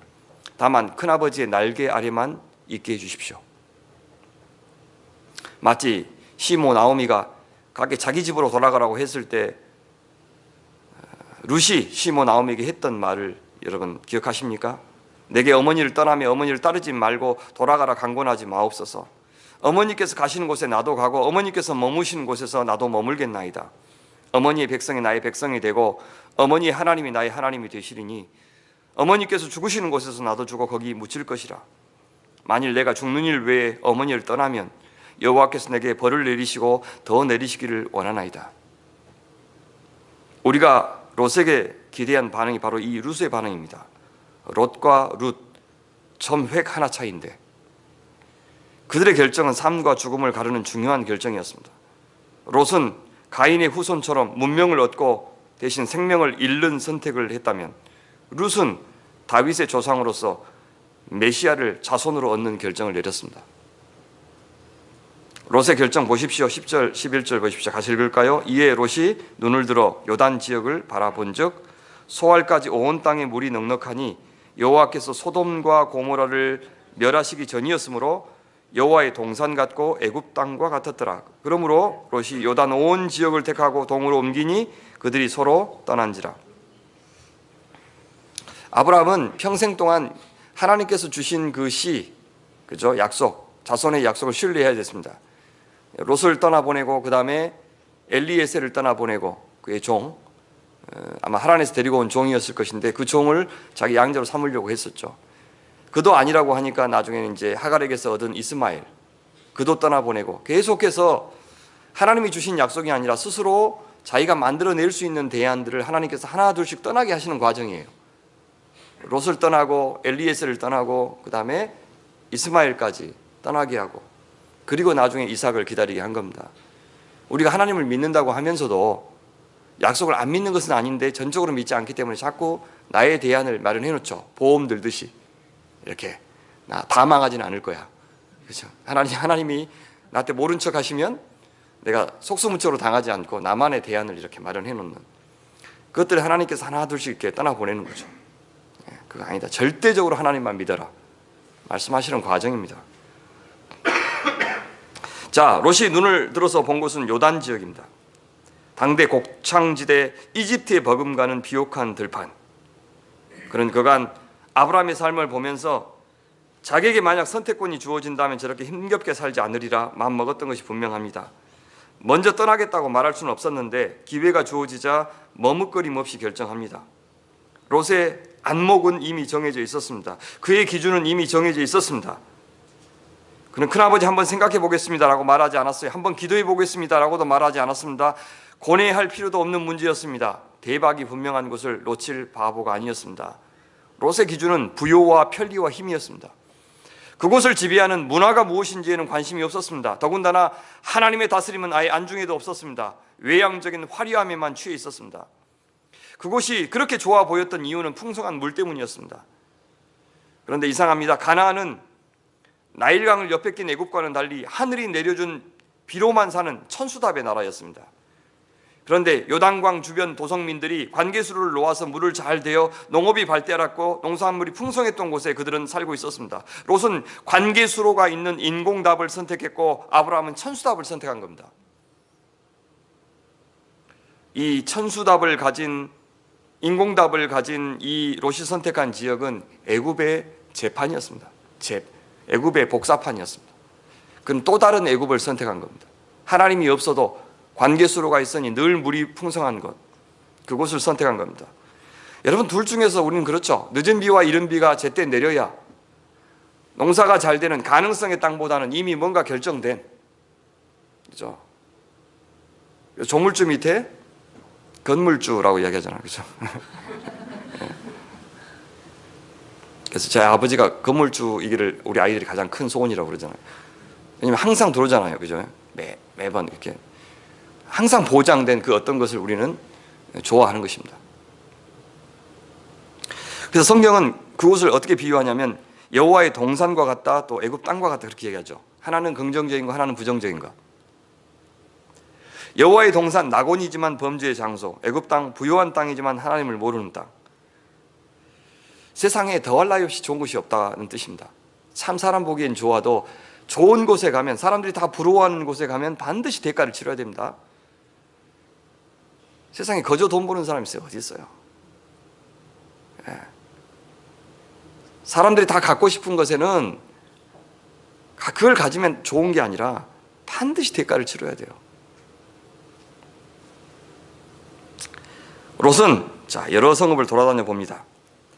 다만 큰아버지의 날개 아래만 있게 해주십시오. 마치 시모 나오미가 각기 자기 집으로 돌아가라고 했을 때 룻이 시모 나오미에게 했던 말을 여러분 기억하십니까? 내게 어머니를 떠나며 어머니를 따르지 말고 돌아가라 강권하지 마옵소서. 어머니께서 가시는 곳에 나도 가고 어머니께서 머무시는 곳에서 나도 머물겠나이다. 어머니의 백성이 나의 백성이 되고 어머니의 하나님이 나의 하나님이 되시리니 어머니께서 죽으시는 곳에서 나도 죽어 거기 묻힐 것이라. 만일 내가 죽는 일 외에 어머니를 떠나면 여호와께서 내게 벌을 내리시고 더 내리시기를 원하나이다. 우리가 롯에게 기대한 반응이 바로 이 룻의 반응입니다. 롯과 룻 점획 하나 차이인데 그들의 결정은 삶과 죽음을 가르는 중요한 결정이었습니다. 롯은 가인의 후손처럼 문명을 얻고 대신 생명을 잃는 선택을 했다면 룻은 다윗의 조상으로서 메시아를 자손으로 얻는 결정을 내렸습니다. 롯의 결정 보십시오. 10절 11절 보십시오. 같이 읽을까요? 이에 롯이 눈을 들어 요단 지역을 바라본즉 소알까지 온 땅에 물이 넉넉하니 여호와께서 소돔과 고모라를 멸하시기 전이었으므로 여호와의 동산 같고 애굽 땅과 같았더라. 그러므로 롯이 요단 온 지역을 택하고 동으로 옮기니 그들이 서로 떠난지라. 아브라함은 평생 동안 하나님께서 주신 그 그죠? 약속, 자손의 약속을 신뢰해야 됐습니다. 롯을 떠나보내고 그 다음에 엘리에셀을 떠나보내고 그의 종, 아마 하란에서 데리고 온 종이었을 것인데 그 종을 자기 양자로 삼으려고 했었죠. 그도 아니라고 하니까 나중에는 이제 하갈에게서 얻은 이스마엘, 그도 떠나보내고 계속해서 하나님이 주신 약속이 아니라 스스로 자기가 만들어낼 수 있는 대안들을 하나님께서 하나 둘씩 떠나게 하시는 과정이에요. 롯을 떠나고 엘리에셀을 떠나고 그 다음에 이스마엘까지 떠나게 하고 그리고 나중에 이삭을 기다리게 한 겁니다. 우리가 하나님을 믿는다고 하면서도 약속을 안 믿는 것은 아닌데 전적으로 믿지 않기 때문에 자꾸 나의 대안을 마련해 놓죠. 보험 들듯이 이렇게 나 다 망하지는 않을 거야. 그렇죠? 하나님이 나한테 모른 척 하시면 내가 속수무책으로 당하지 않고 나만의 대안을 이렇게 마련해 놓는 그것들을 하나님께서 하나 둘씩 이렇게 떠나보내는 거죠. 그거 아니다. 절대적으로 하나님만 믿어라. 말씀하시는 과정입니다. 자, 롯이 눈을 들어서 본 곳은 요단 지역입니다. 당대 곡창지대 이집트에 버금가는 비옥한 들판. 그런 그간 아브라함의 삶을 보면서 자기에게 만약 선택권이 주어진다면 저렇게 힘겹게 살지 않으리라 마음먹었던 것이 분명합니다. 먼저 떠나겠다고 말할 수는 없었는데 기회가 주어지자 머뭇거림 없이 결정합니다. 롯의 안목은 이미 정해져 있었습니다. 그의 기준은 이미 정해져 있었습니다. 그는 큰아버지 한번 생각해 보겠습니다라고 말하지 않았어요. 한번 기도해 보겠습니다라고도 말하지 않았습니다. 고뇌할 필요도 없는 문제였습니다. 대박이 분명한 것을 놓칠 바보가 아니었습니다. 롯의 기준은 부요와 편리와 힘이었습니다. 그곳을 지배하는 문화가 무엇인지에는 관심이 없었습니다. 더군다나 하나님의 다스림은 아예 안중에도 없었습니다. 외향적인 화려함에만 취해 있었습니다. 그곳이 그렇게 좋아 보였던 이유는 풍성한 물 때문이었습니다. 그런데 이상합니다. 가나안은 나일강을 옆에 낀 애굽과는 달리 하늘이 내려준 비로만 사는 천수답의 나라였습니다. 그런데 요단강 주변 도성민들이 관계수를 놓아서 물을 잘 대어 농업이 발달했고 농산물이 풍성했던 곳에 그들은 살고 있었습니다. 롯은 관계수로가 있는 인공답을 선택했고 아브라함은 천수답을 선택한 겁니다. 이 천수답을 가진 인공답을 가진 이 롯이 선택한 지역은 애굽의 제판이었습니다. 애굽의 복사판이었습니다. 그는 또 다른 애굽을 선택한 겁니다. 하나님이 없어도 관계수로가 있으니 늘 물이 풍성한 곳, 그곳을 선택한 겁니다. 여러분, 둘 중에서 우리는 그렇죠. 늦은 비와 이른 비가 제때 내려야 농사가 잘 되는 가능성의 땅보다는 이미 뭔가 결정된, 그죠? 조물주 밑에 건물주라고 이야기하잖아요, 그죠? 그래서 제 아버지가 건물주이기를 우리 아이들이 가장 큰 소원이라고 그러잖아요. 왜냐면 항상 들어오잖아요, 그죠? 매번 이렇게 항상 보장된 그 어떤 것을 우리는 좋아하는 것입니다. 그래서 성경은 그곳을 어떻게 비유하냐면 여호와의 동산과 같다, 또 애굽 땅과 같다, 그렇게 얘기하죠. 하나는 긍정적인 거, 하나는 부정적인 거. 여호와의 동산, 낙원이지만 범죄의 장소. 애굽 땅, 부요한 땅이지만 하나님을 모르는 땅. 세상에 더할 나위 없이 좋은 곳이 없다는 뜻입니다. 참 사람 보기엔 좋아도 좋은 곳에 가면, 사람들이 다 부러워하는 곳에 가면 반드시 대가를 치러야 됩니다. 세상에 거저 돈 버는 사람이 있어요? 어디 있어요? 예. 사람들이 다 갖고 싶은 것에는 그걸 가지면 좋은 게 아니라 반드시 대가를 치러야 돼요. 롯은 여러 성읍을 돌아다녀 봅니다.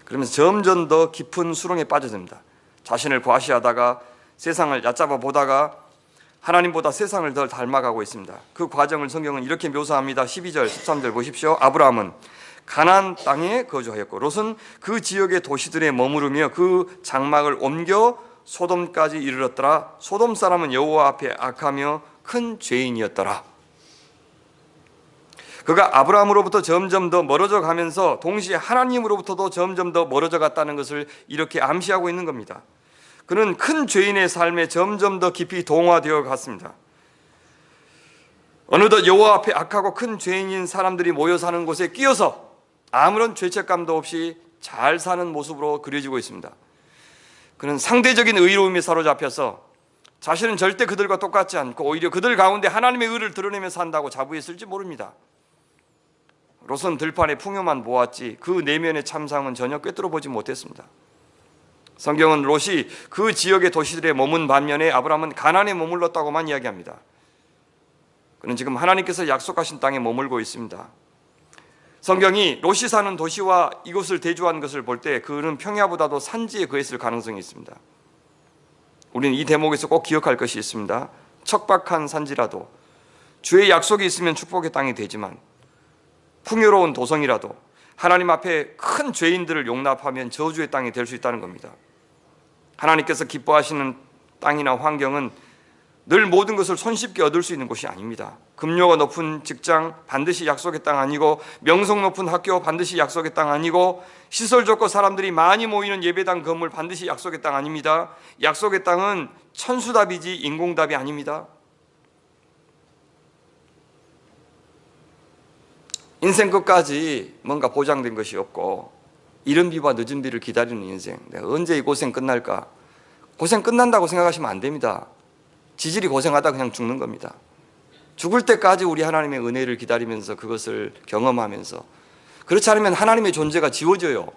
그러면서 점점 더 깊은 수렁에 빠져듭니다. 자신을 과시하다가 세상을 얕잡아 보다가 하나님보다 세상을 더 닮아가고 있습니다. 그 과정을 성경은 이렇게 묘사합니다. 12절, 13절 보십시오. 아브라함은 가나안 땅에 거주하였고 롯은 그 지역의 도시들에 머무르며 그 장막을 옮겨 소돔까지 이르렀더라. 소돔 사람은 여호와 앞에 악하며 큰 죄인이었더라. 그가 아브라함으로부터 점점 더 멀어져 가면서 동시에 하나님으로부터도 점점 더 멀어져 갔다는 것을 이렇게 암시하고 있는 겁니다. 그는 큰 죄인의 삶에 점점 더 깊이 동화되어 갔습니다. 어느덧 여호와 앞에 악하고 큰 죄인인 사람들이 모여 사는 곳에 끼어서 아무런 죄책감도 없이 잘 사는 모습으로 그려지고 있습니다. 그는 상대적인 의로움에 사로잡혀서 자신은 절대 그들과 똑같지 않고 오히려 그들 가운데 하나님의 의를 드러내며 산다고 자부했을지 모릅니다. 롯은 들판의 풍요만 보았지 그 내면의 참상은 전혀 꿰뚫어 보지 못했습니다. 성경은 롯이 그 지역의 도시들에 머문 반면에 아브라함은 가나안에 머물렀다고만 이야기합니다. 그는 지금 하나님께서 약속하신 땅에 머물고 있습니다. 성경이 롯이 사는 도시와 이곳을 대조한 것을 볼 때 그는 평야보다도 산지에 거했을 가능성이 있습니다. 우리는 이 대목에서 꼭 기억할 것이 있습니다. 척박한 산지라도 주의 약속이 있으면 축복의 땅이 되지만 풍요로운 도성이라도 하나님 앞에 큰 죄인들을 용납하면 저주의 땅이 될 수 있다는 겁니다. 하나님께서 기뻐하시는 땅이나 환경은 늘 모든 것을 손쉽게 얻을 수 있는 곳이 아닙니다. 급료가 높은 직장 반드시 약속의 땅 아니고, 명성 높은 학교 반드시 약속의 땅 아니고, 시설 좋고 사람들이 많이 모이는 예배당 건물 반드시 약속의 땅 아닙니다. 약속의 땅은 천수답이지 인공답이 아닙니다. 인생 끝까지 뭔가 보장된 것이 없고 이른 비와 늦은 비를 기다리는 인생, 내가 언제 이 고생 끝날까 고생 끝난다고 생각하시면 안 됩니다. 지질이 고생하다 그냥 죽는 겁니다. 죽을 때까지 우리 하나님의 은혜를 기다리면서 그것을 경험하면서, 그렇지 않으면 하나님의 존재가 지워져요.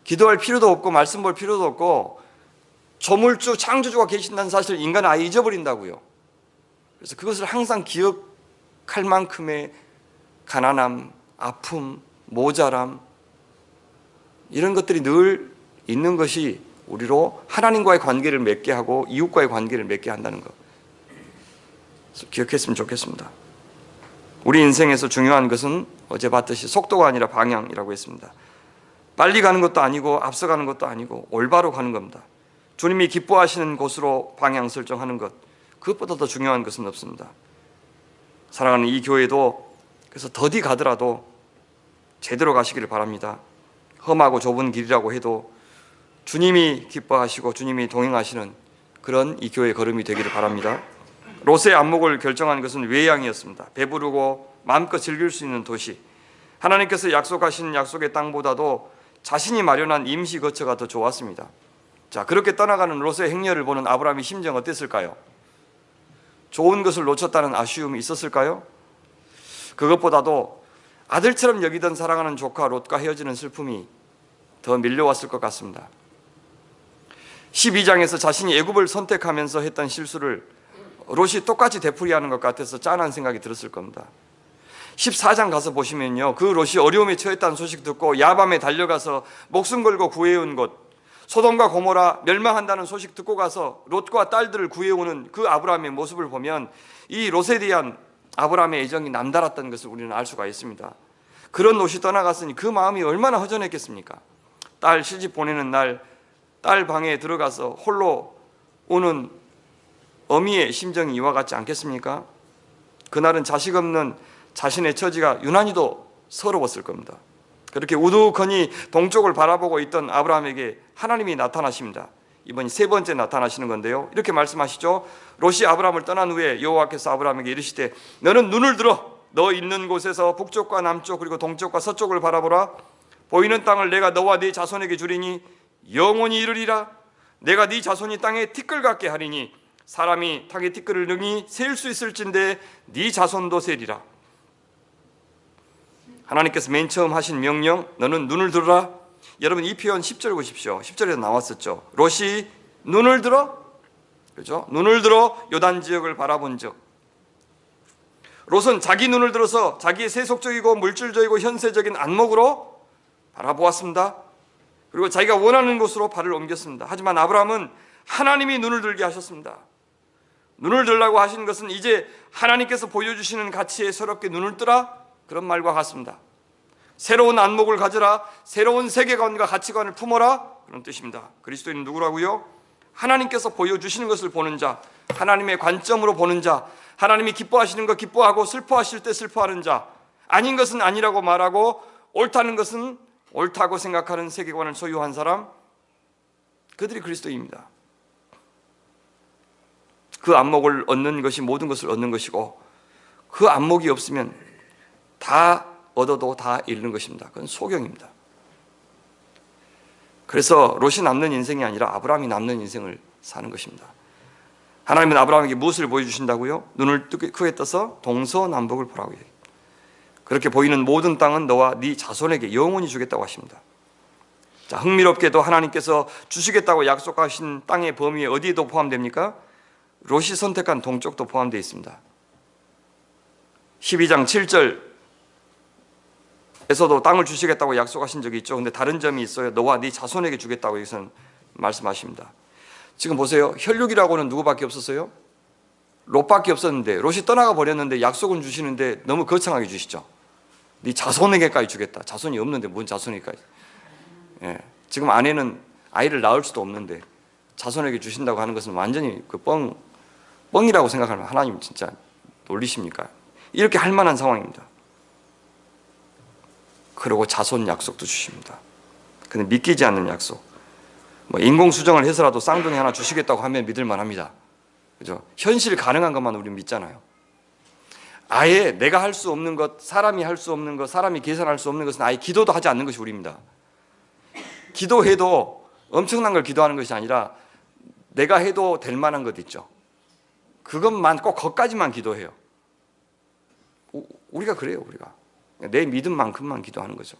기도할 필요도 없고 말씀 볼 필요도 없고 조물주 창조주가 계신다는 사실을 인간은 아예 잊어버린다고요. 그래서 그것을 항상 기억할 만큼의 가난함, 아픔, 모자람, 이런 것들이 늘 있는 것이 우리로 하나님과의 관계를 맺게 하고 이웃과의 관계를 맺게 한다는 것, 기억했으면 좋겠습니다. 우리 인생에서 중요한 것은 어제 봤듯이 속도가 아니라 방향이라고 했습니다. 빨리 가는 것도 아니고 앞서가는 것도 아니고 올바로 가는 겁니다. 주님이 기뻐하시는 곳으로 방향 설정하는 것, 그것보다 더 중요한 것은 없습니다. 사랑하는 이 교회도 그래서 더디 가더라도 제대로 가시기를 바랍니다. 험하고 좁은 길이라고 해도 주님이 기뻐하시고 주님이 동행하시는 그런 이 교회의 걸음이 되기를 바랍니다. 롯의 안목을 결정한 것은 외양이었습니다. 배부르고 마음껏 즐길 수 있는 도시, 하나님께서 약속하신 약속의 땅보다도 자신이 마련한 임시 거처가 더 좋았습니다. 자, 그렇게 떠나가는 롯의 행렬을 보는 아브라함의 심정 어땠을까요? 좋은 것을 놓쳤다는 아쉬움이 있었을까요? 그것보다도 아들처럼 여기던 사랑하는 조카 롯과 헤어지는 슬픔이 더 밀려왔을 것 같습니다. 12장에서 자신이 애굽을 선택하면서 했던 실수를 롯이 똑같이 되풀이하는 것 같아서 짠한 생각이 들었을 겁니다. 14장 가서 보시면요, 그 롯이 어려움에 처했다는 소식 듣고 야밤에 달려가서 목숨 걸고 구해온 곳, 소돔과 고모라 멸망한다는 소식 듣고 가서 롯과 딸들을 구해오는 그 아브라함의 모습을 보면 이 롯에 대한 아브라함의 애정이 남달랐던 것을 우리는 알 수가 있습니다. 그런 롯이 떠나갔으니 그 마음이 얼마나 허전했겠습니까? 딸 시집 보내는 날 딸 방에 들어가서 홀로 오는 어미의 심정이 이와 같지 않겠습니까? 그날은 자식 없는 자신의 처지가 유난히도 서러웠을 겁니다. 그렇게 우두커니 동쪽을 바라보고 있던 아브라함에게 하나님이 나타나십니다. 이번이 세 번째 나타나시는 건데요, 이렇게 말씀하시죠. 롯이 아브라함을 떠난 후에 여호와께서 아브라함에게 이르시되 너는 눈을 들어 너 있는 곳에서 북쪽과 남쪽 그리고 동쪽과 서쪽을 바라보라. 보이는 땅을 내가 너와 네 자손에게 주리니 영원히 이르리라. 내가 네 자손이 땅에 티끌 같게 하리니 사람이 땅에 티끌을 능히 셀 수 있을진데 네 자손도 세리라. 하나님께서 맨 처음 하신 명령, 너는 눈을 들어라. 여러분 이 표현 10절 보십시오. 10절에서 나왔었죠. 롯이 눈을 들어, 그죠? 눈을 들어 요단 지역을 바라본 적. 롯은 자기 눈을 들어서 자기의 세속적이고 물질적이고 현세적인 안목으로 바라보았습니다. 그리고 자기가 원하는 곳으로 발을 옮겼습니다. 하지만 아브라함은 하나님이 눈을 들게 하셨습니다. 눈을 들라고 하신 것은 이제 하나님께서 보여주시는 가치에 새롭게 눈을 뜨라, 그런 말과 같습니다. 새로운 안목을 가져라, 새로운 세계관과 가치관을 품어라, 그런 뜻입니다. 그리스도인은 누구라고요? 하나님께서 보여주시는 것을 보는 자, 하나님의 관점으로 보는 자, 하나님이 기뻐하시는 것 기뻐하고 슬퍼하실 때 슬퍼하는 자, 아닌 것은 아니라고 말하고 옳다는 것은 옳다고 생각하는 세계관을 소유한 사람, 그들이 그리스도입니다. 그 안목을 얻는 것이 모든 것을 얻는 것이고, 그 안목이 없으면 다 얻어도 다 잃는 것입니다. 그건 소경입니다. 그래서 롯이 남는 인생이 아니라 아브라함이 남는 인생을 사는 것입니다. 하나님은 아브라함에게 무엇을 보여주신다고요? 눈을 크게 떠서 동서남북을 보라고 해요. 그렇게 보이는 모든 땅은 너와 네 자손에게 영원히 주겠다고 하십니다. 자, 흥미롭게도 하나님께서 주시겠다고 약속하신 땅의 범위에 어디에도 포함됩니까? 롯이 선택한 동쪽도 포함되어 있습니다. 12장 7절에서도 땅을 주시겠다고 약속하신 적이 있죠. 근데 다른 점이 있어요. 너와 네 자손에게 주겠다고 여기서는 말씀하십니다. 지금 보세요. 혈육이라고는 누구밖에 없었어요? 롯밖에 없었는데, 롯이 떠나가 버렸는데 약속은 주시는데 너무 거창하게 주시죠. 네 자손에게까지 주겠다. 자손이 없는데 뭔 자손에게까지. 예. 지금 아내는 아이를 낳을 수도 없는데 자손에게 주신다고 하는 것은 완전히 그 뻥이라고 생각하면 하나님 진짜 놀리십니까? 이렇게 할 만한 상황입니다. 그리고 자손 약속도 주십니다. 근데 믿기지 않는 약속. 뭐 인공수정을 해서라도 쌍둥이 하나 주시겠다고 하면 믿을 만합니다. 그죠? 현실 가능한 것만 우리는 믿잖아요. 아예 내가 할 수 없는 것, 사람이 할 수 없는 것, 사람이 계산할 수 없는 것은 아예 기도도 하지 않는 것이 우리입니다. 기도해도 엄청난 걸 기도하는 것이 아니라 내가 해도 될 만한 것 있죠. 그것만 꼭 거기까지만 기도해요. 우리가 그래요. 우리가 내 믿음만큼만 기도하는 거죠.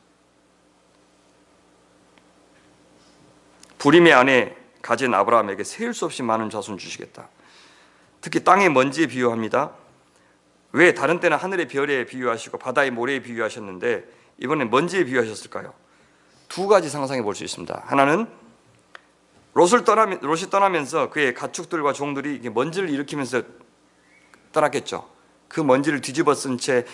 불임의 아내 가진 아브라함에게 셀 수 없이 많은 자손 주시겠다. 특히 땅의 먼지에 비유합니다. 왜 다른 때는 하늘의 별에 비유하시고 바다의 모래에 비유하셨는데 이번엔 먼지에 비유하셨을까요? 두 가지 상상해 볼 수 있습니다. 하나는 롯이 떠나면서 그의 가축들과 종들이 먼지를 일으키면서 떠났겠죠. 그 먼지를 뒤집어 쓴 채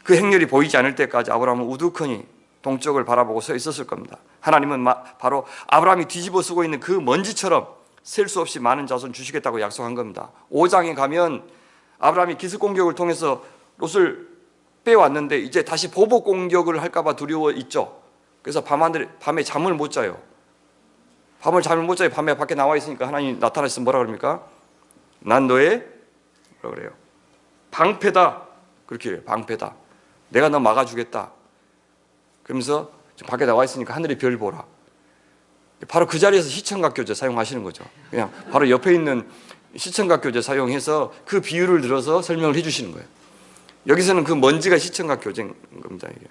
그 행렬이 보이지 않을 때까지 아브라함은 우두커니 동쪽을 바라보고 서 있었을 겁니다. 하나님은 바로 아브라함이 뒤집어 쓰고 있는 그 먼지처럼 셀 수 없이 많은 자손 주시겠다고 약속한 겁니다. 5장에 가면 아브라함이 기습 공격을 통해서 롯을 빼왔는데 이제 다시 보복 공격을 할까 봐 두려워 있죠. 그래서 밤에 잠을 못 자요. 잠을 못 자요. 밤에 밖에 나와 있으니까 하나님이 나타나셔서 뭐라 그럽니까? 난 너의 뭐라 그래요? 방패다. 그렇게 해요. 방패다. 내가 너 막아주겠다. 그러면서 밖에 나와 있으니까 하늘의 별 보라. 바로 그 자리에서 시청각 교재 사용하시는 거죠. 그냥 바로 옆에 있는 시청각 교재 사용해서 그 비유를 들어서 설명을 해주시는 거예요. 여기서는 그 먼지가 시청각 교재인 겁니다. 이게.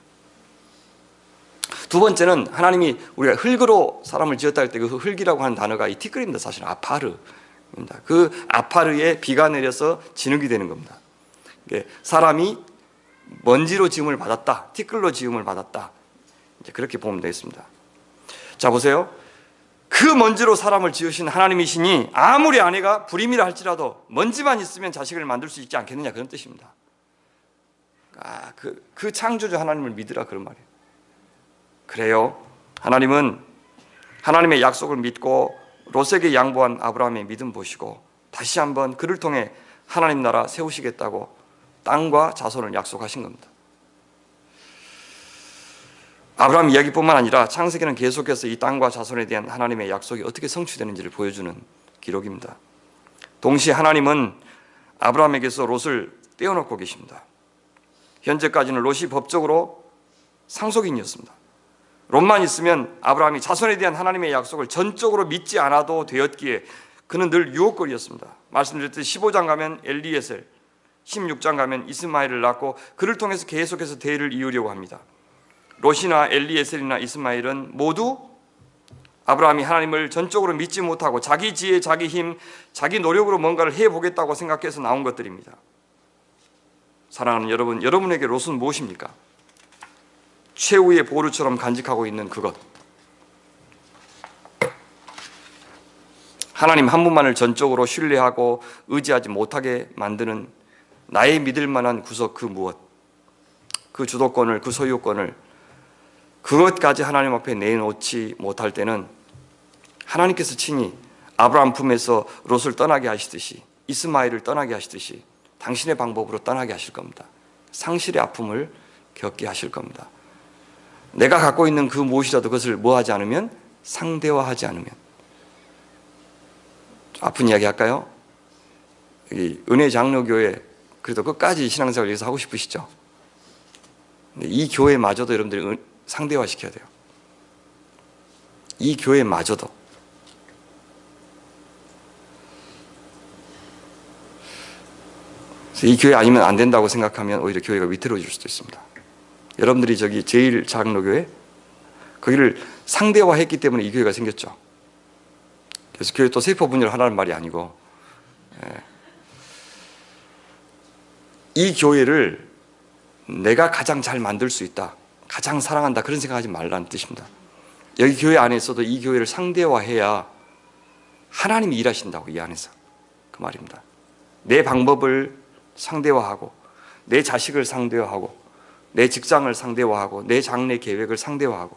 두 번째는 하나님이 우리가 흙으로 사람을 지었다 할 때 그 흙이라고 하는 단어가 이 티끌입니다. 사실은 아파르입니다. 그 아파르에 비가 내려서 진흙이 되는 겁니다. 사람이 먼지로 지음을 받았다, 티끌로 지음을 받았다. 이제 그렇게 보면 되겠습니다. 자 보세요. 그 먼지로 사람을 지으신 하나님이시니 아무리 아내가 불임이라 할지라도 먼지만 있으면 자식을 만들 수 있지 않겠느냐 그런 뜻입니다. 그 창조주 하나님을 믿으라 그런 말이에요. 그래요. 하나님은 하나님의 약속을 믿고 롯에게 양보한 아브라함의 믿음 보시고 다시 한번 그를 통해 하나님 나라 세우시겠다고 땅과 자손을 약속하신 겁니다. 아브라함 이야기뿐만 아니라 창세기는 계속해서 이 땅과 자손에 대한 하나님의 약속이 어떻게 성취되는지를 보여주는 기록입니다. 동시에 하나님은 아브라함에게서 롯을 떼어놓고 계십니다. 현재까지는 롯이 법적으로 상속인이었습니다. 롯만 있으면 아브라함이 자손에 대한 하나님의 약속을 전적으로 믿지 않아도 되었기에 그는 늘 유혹거리였습니다. 말씀드렸듯이 15장 가면 엘리에셀, 16장 가면 이스마엘을 낳고 그를 통해서 계속해서 대의를 이으려고 합니다. 롯이나 엘리에셀이나 이스마엘은 모두 아브라함이 하나님을 전적으로 믿지 못하고 자기 지혜, 자기 힘, 자기 노력으로 뭔가를 해보겠다고 생각해서 나온 것들입니다. 사랑하는 여러분, 여러분에게 롯은 무엇입니까? 최후의 보루처럼 간직하고 있는 그것. 하나님 한 분만을 전적으로 신뢰하고 의지하지 못하게 만드는 나의 믿을 만한 구석 그 무엇, 그 주도권을, 그 소유권을 그것까지 하나님 앞에 내놓지 못할 때는 하나님께서 친히 아브라함 품에서 롯을 떠나게 하시듯이 이스마엘을 떠나게 하시듯이 당신의 방법으로 떠나게 하실 겁니다. 상실의 아픔을 겪게 하실 겁니다. 내가 갖고 있는 그 무엇이라도 그것을 뭐하지 않으면, 상대화하지 않으면. 아픈 이야기 할까요? 여기 은혜 장로교회 그래도 끝까지 신앙생활을 위해서 하고 싶으시죠? 이 교회마저도 여러분들이 상대화 시켜야 돼요. 이 교회마저도. 이 교회 아니면 안 된다고 생각하면 오히려 교회가 위태로워질 수도 있습니다. 여러분들이 저기 제1장로교회 거기를 상대화했기 때문에 이 교회가 생겼죠. 그래서 교회 또 세포 분열을 하라는 말이 아니고, 이 교회를 내가 가장 잘 만들 수 있다, 가장 사랑한다 그런 생각하지 말라는 뜻입니다. 여기 교회 안에서도 이 교회를 상대화해야 하나님이 일하신다고, 이 안에서 그 말입니다. 내 방법을 상대화하고 내 자식을 상대화하고 내 직장을 상대화하고 내 장래 계획을 상대화하고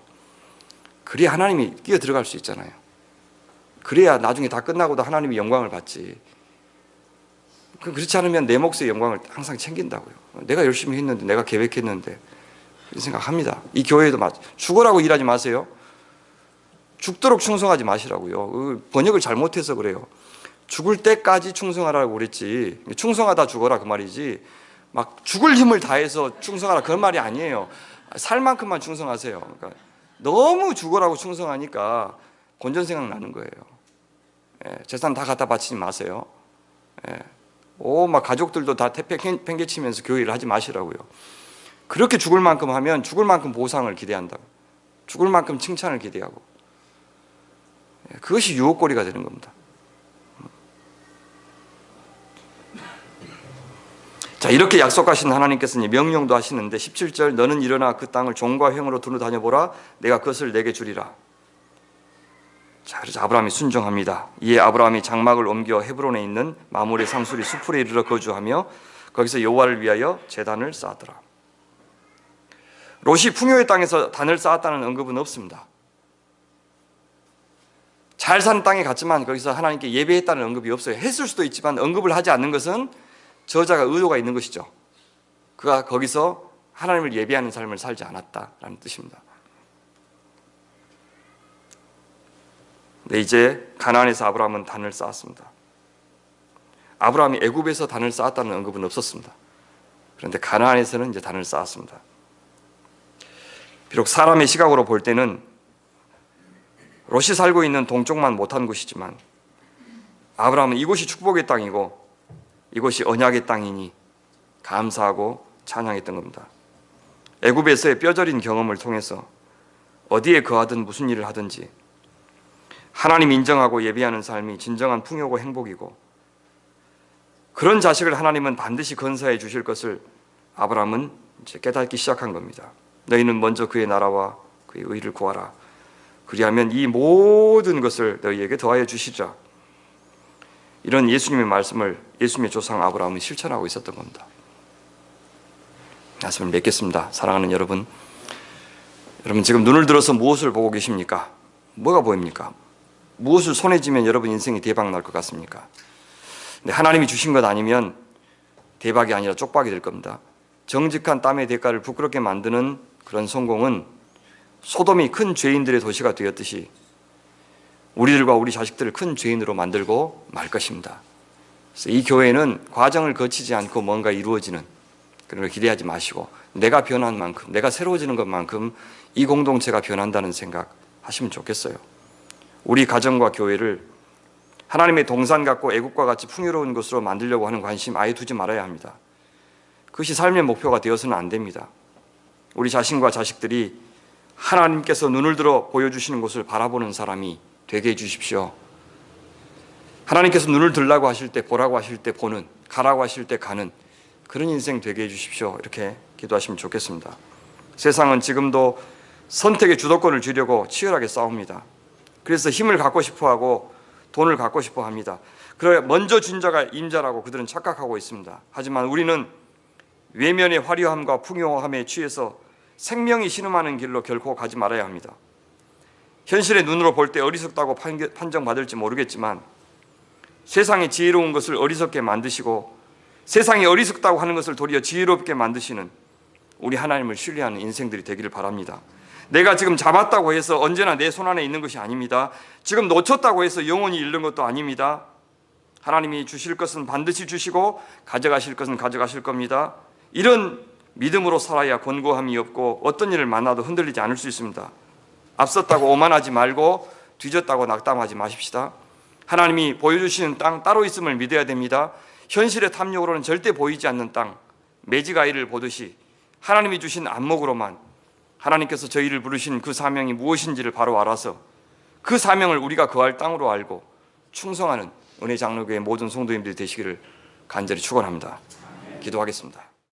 그래야 하나님이 뛰어 들어갈 수 있잖아요. 그래야 나중에 다 끝나고도 하나님이 영광을 받지. 그렇지 않으면 내 몫의 영광을 항상 챙긴다고요. 내가 열심히 했는데, 내가 계획했는데, 그런 생각합니다. 이 교회도 죽으라고 일하지 마세요. 죽도록 충성하지 마시라고요. 번역을 잘못해서 그래요. 죽을 때까지 충성하라고 그랬지, 충성하다 죽어라 그 말이지, 막 죽을 힘을 다해서 충성하라 그런 말이 아니에요. 살 만큼만 충성하세요. 그러니까 너무 죽으라고 충성하니까 곤전 생각 나는 거예요. 재산 다 갖다 바치지 마세요. 막 가족들도 다 팽개치면서 교회를 하지 마시라고요. 그렇게 죽을 만큼 하면 죽을 만큼 보상을 기대한다고. 죽을 만큼 칭찬을 기대하고. 그것이 유혹거리가 되는 겁니다. 자, 이렇게 약속하신 하나님께서는 명령도 하시는데 17절 너는 일어나 그 땅을 종과 횡으로 두루 다녀보라 내가 그것을 내게 주리라. 자, 그래서 아브라함이 순종합니다. 이에 아브라함이 장막을 옮겨 헤브론에 있는 마므레 상수리 수풀에 이르러 거주하며 거기서 여호와를 위하여 제단을 쌓았더라. 롯이 풍요의 땅에서 단을 쌓았다는 언급은 없습니다. 잘 사는 땅에 갔지만 거기서 하나님께 예배했다는 언급이 없어요. 했을 수도 있지만 언급을 하지 않는 것은 저자가 의도가 있는 것이죠. 그가 거기서 하나님을 예배하는 삶을 살지 않았다라는 뜻입니다. 네, 이제 가나안에서 아브라함은 단을 쌓았습니다. 아브라함이 애굽에서 단을 쌓았다는 언급은 없었습니다. 그런데 가나안에서는 이제 단을 쌓았습니다. 비록 사람의 시각으로 볼 때는 롯이 살고 있는 동쪽만 못한 곳이지만 아브라함은 이곳이 축복의 땅이고 이곳이 언약의 땅이니 감사하고 찬양했던 겁니다. 애굽에서의 뼈저린 경험을 통해서 어디에 거하든 무슨 일을 하든지 하나님 인정하고 예배하는 삶이 진정한 풍요고 행복이고 그런 자식을 하나님은 반드시 건사해 주실 것을 아브라함은 이제 깨닫기 시작한 겁니다. 너희는 먼저 그의 나라와 그의 의를 구하라. 그리하면 이 모든 것을 너희에게 더하여 주시리라. 이런 예수님의 말씀을 예수님의 조상 아브라함은 실천하고 있었던 겁니다. 말씀을 맺겠습니다. 사랑하는 여러분, 여러분 지금 눈을 들어서 무엇을 보고 계십니까? 뭐가 보입니까? 무엇을 손에 쥐면 여러분 인생이 대박 날 것 같습니까? 근데 하나님이 주신 것 아니면 대박이 아니라 쪽박이 될 겁니다. 정직한 땀의 대가를 부끄럽게 만드는 그런 성공은 소돔이 큰 죄인들의 도시가 되었듯이 우리들과 우리 자식들을 큰 죄인으로 만들고 말 것입니다. 그래서 이 교회는 과정을 거치지 않고 뭔가 이루어지는 그런 걸 기대하지 마시고 내가 변한 만큼, 내가 새로워지는 것만큼 이 공동체가 변한다는 생각 하시면 좋겠어요. 우리 가정과 교회를 하나님의 동산 같고 애국과 같이 풍요로운 것으로 만들려고 하는 관심 아예 두지 말아야 합니다. 그것이 삶의 목표가 되어서는 안 됩니다. 우리 자신과 자식들이 하나님께서 눈을 들어 보여주시는 곳을 바라보는 사람이 되게 해주십시오. 하나님께서 눈을 들라고 하실 때 보라고 하실 때 보는, 가라고 하실 때 가는 그런 인생 되게 해주십시오. 이렇게 기도하시면 좋겠습니다. 세상은 지금도 선택의 주도권을 주려고 치열하게 싸웁니다. 그래서 힘을 갖고 싶어하고 돈을 갖고 싶어합니다. 그래 먼저 준 자가 임자라고 그들은 착각하고 있습니다. 하지만 우리는 외면의 화려함과 풍요함에 취해서 생명이 신음하는 길로 결코 가지 말아야 합니다. 현실의 눈으로 볼 때 어리석다고 판정받을지 모르겠지만 세상의 지혜로운 것을 어리석게 만드시고 세상이 어리석다고 하는 것을 도리어 지혜롭게 만드시는 우리 하나님을 신뢰하는 인생들이 되기를 바랍니다. 내가 지금 잡았다고 해서 언제나 내 손안에 있는 것이 아닙니다. 지금 놓쳤다고 해서 영원히 잃는 것도 아닙니다. 하나님이 주실 것은 반드시 주시고 가져가실 것은 가져가실 겁니다. 이런 믿음으로 살아야 권고함이 없고 어떤 일을 만나도 흔들리지 않을 수 있습니다. 앞섰다고 오만하지 말고 뒤졌다고 낙담하지 마십시다. 하나님이 보여주시는 땅 따로 있음을 믿어야 됩니다. 현실의 탐욕으로는 절대 보이지 않는 땅, 매지가이를 보듯이 하나님이 주신 안목으로만 하나님께서 저희를 부르신 그 사명이 무엇인지를 바로 알아서 그 사명을 우리가 거할 땅으로 알고 충성하는 은혜장로교회 모든 성도님들이 되시기를 간절히 축원합니다. 기도하겠습니다.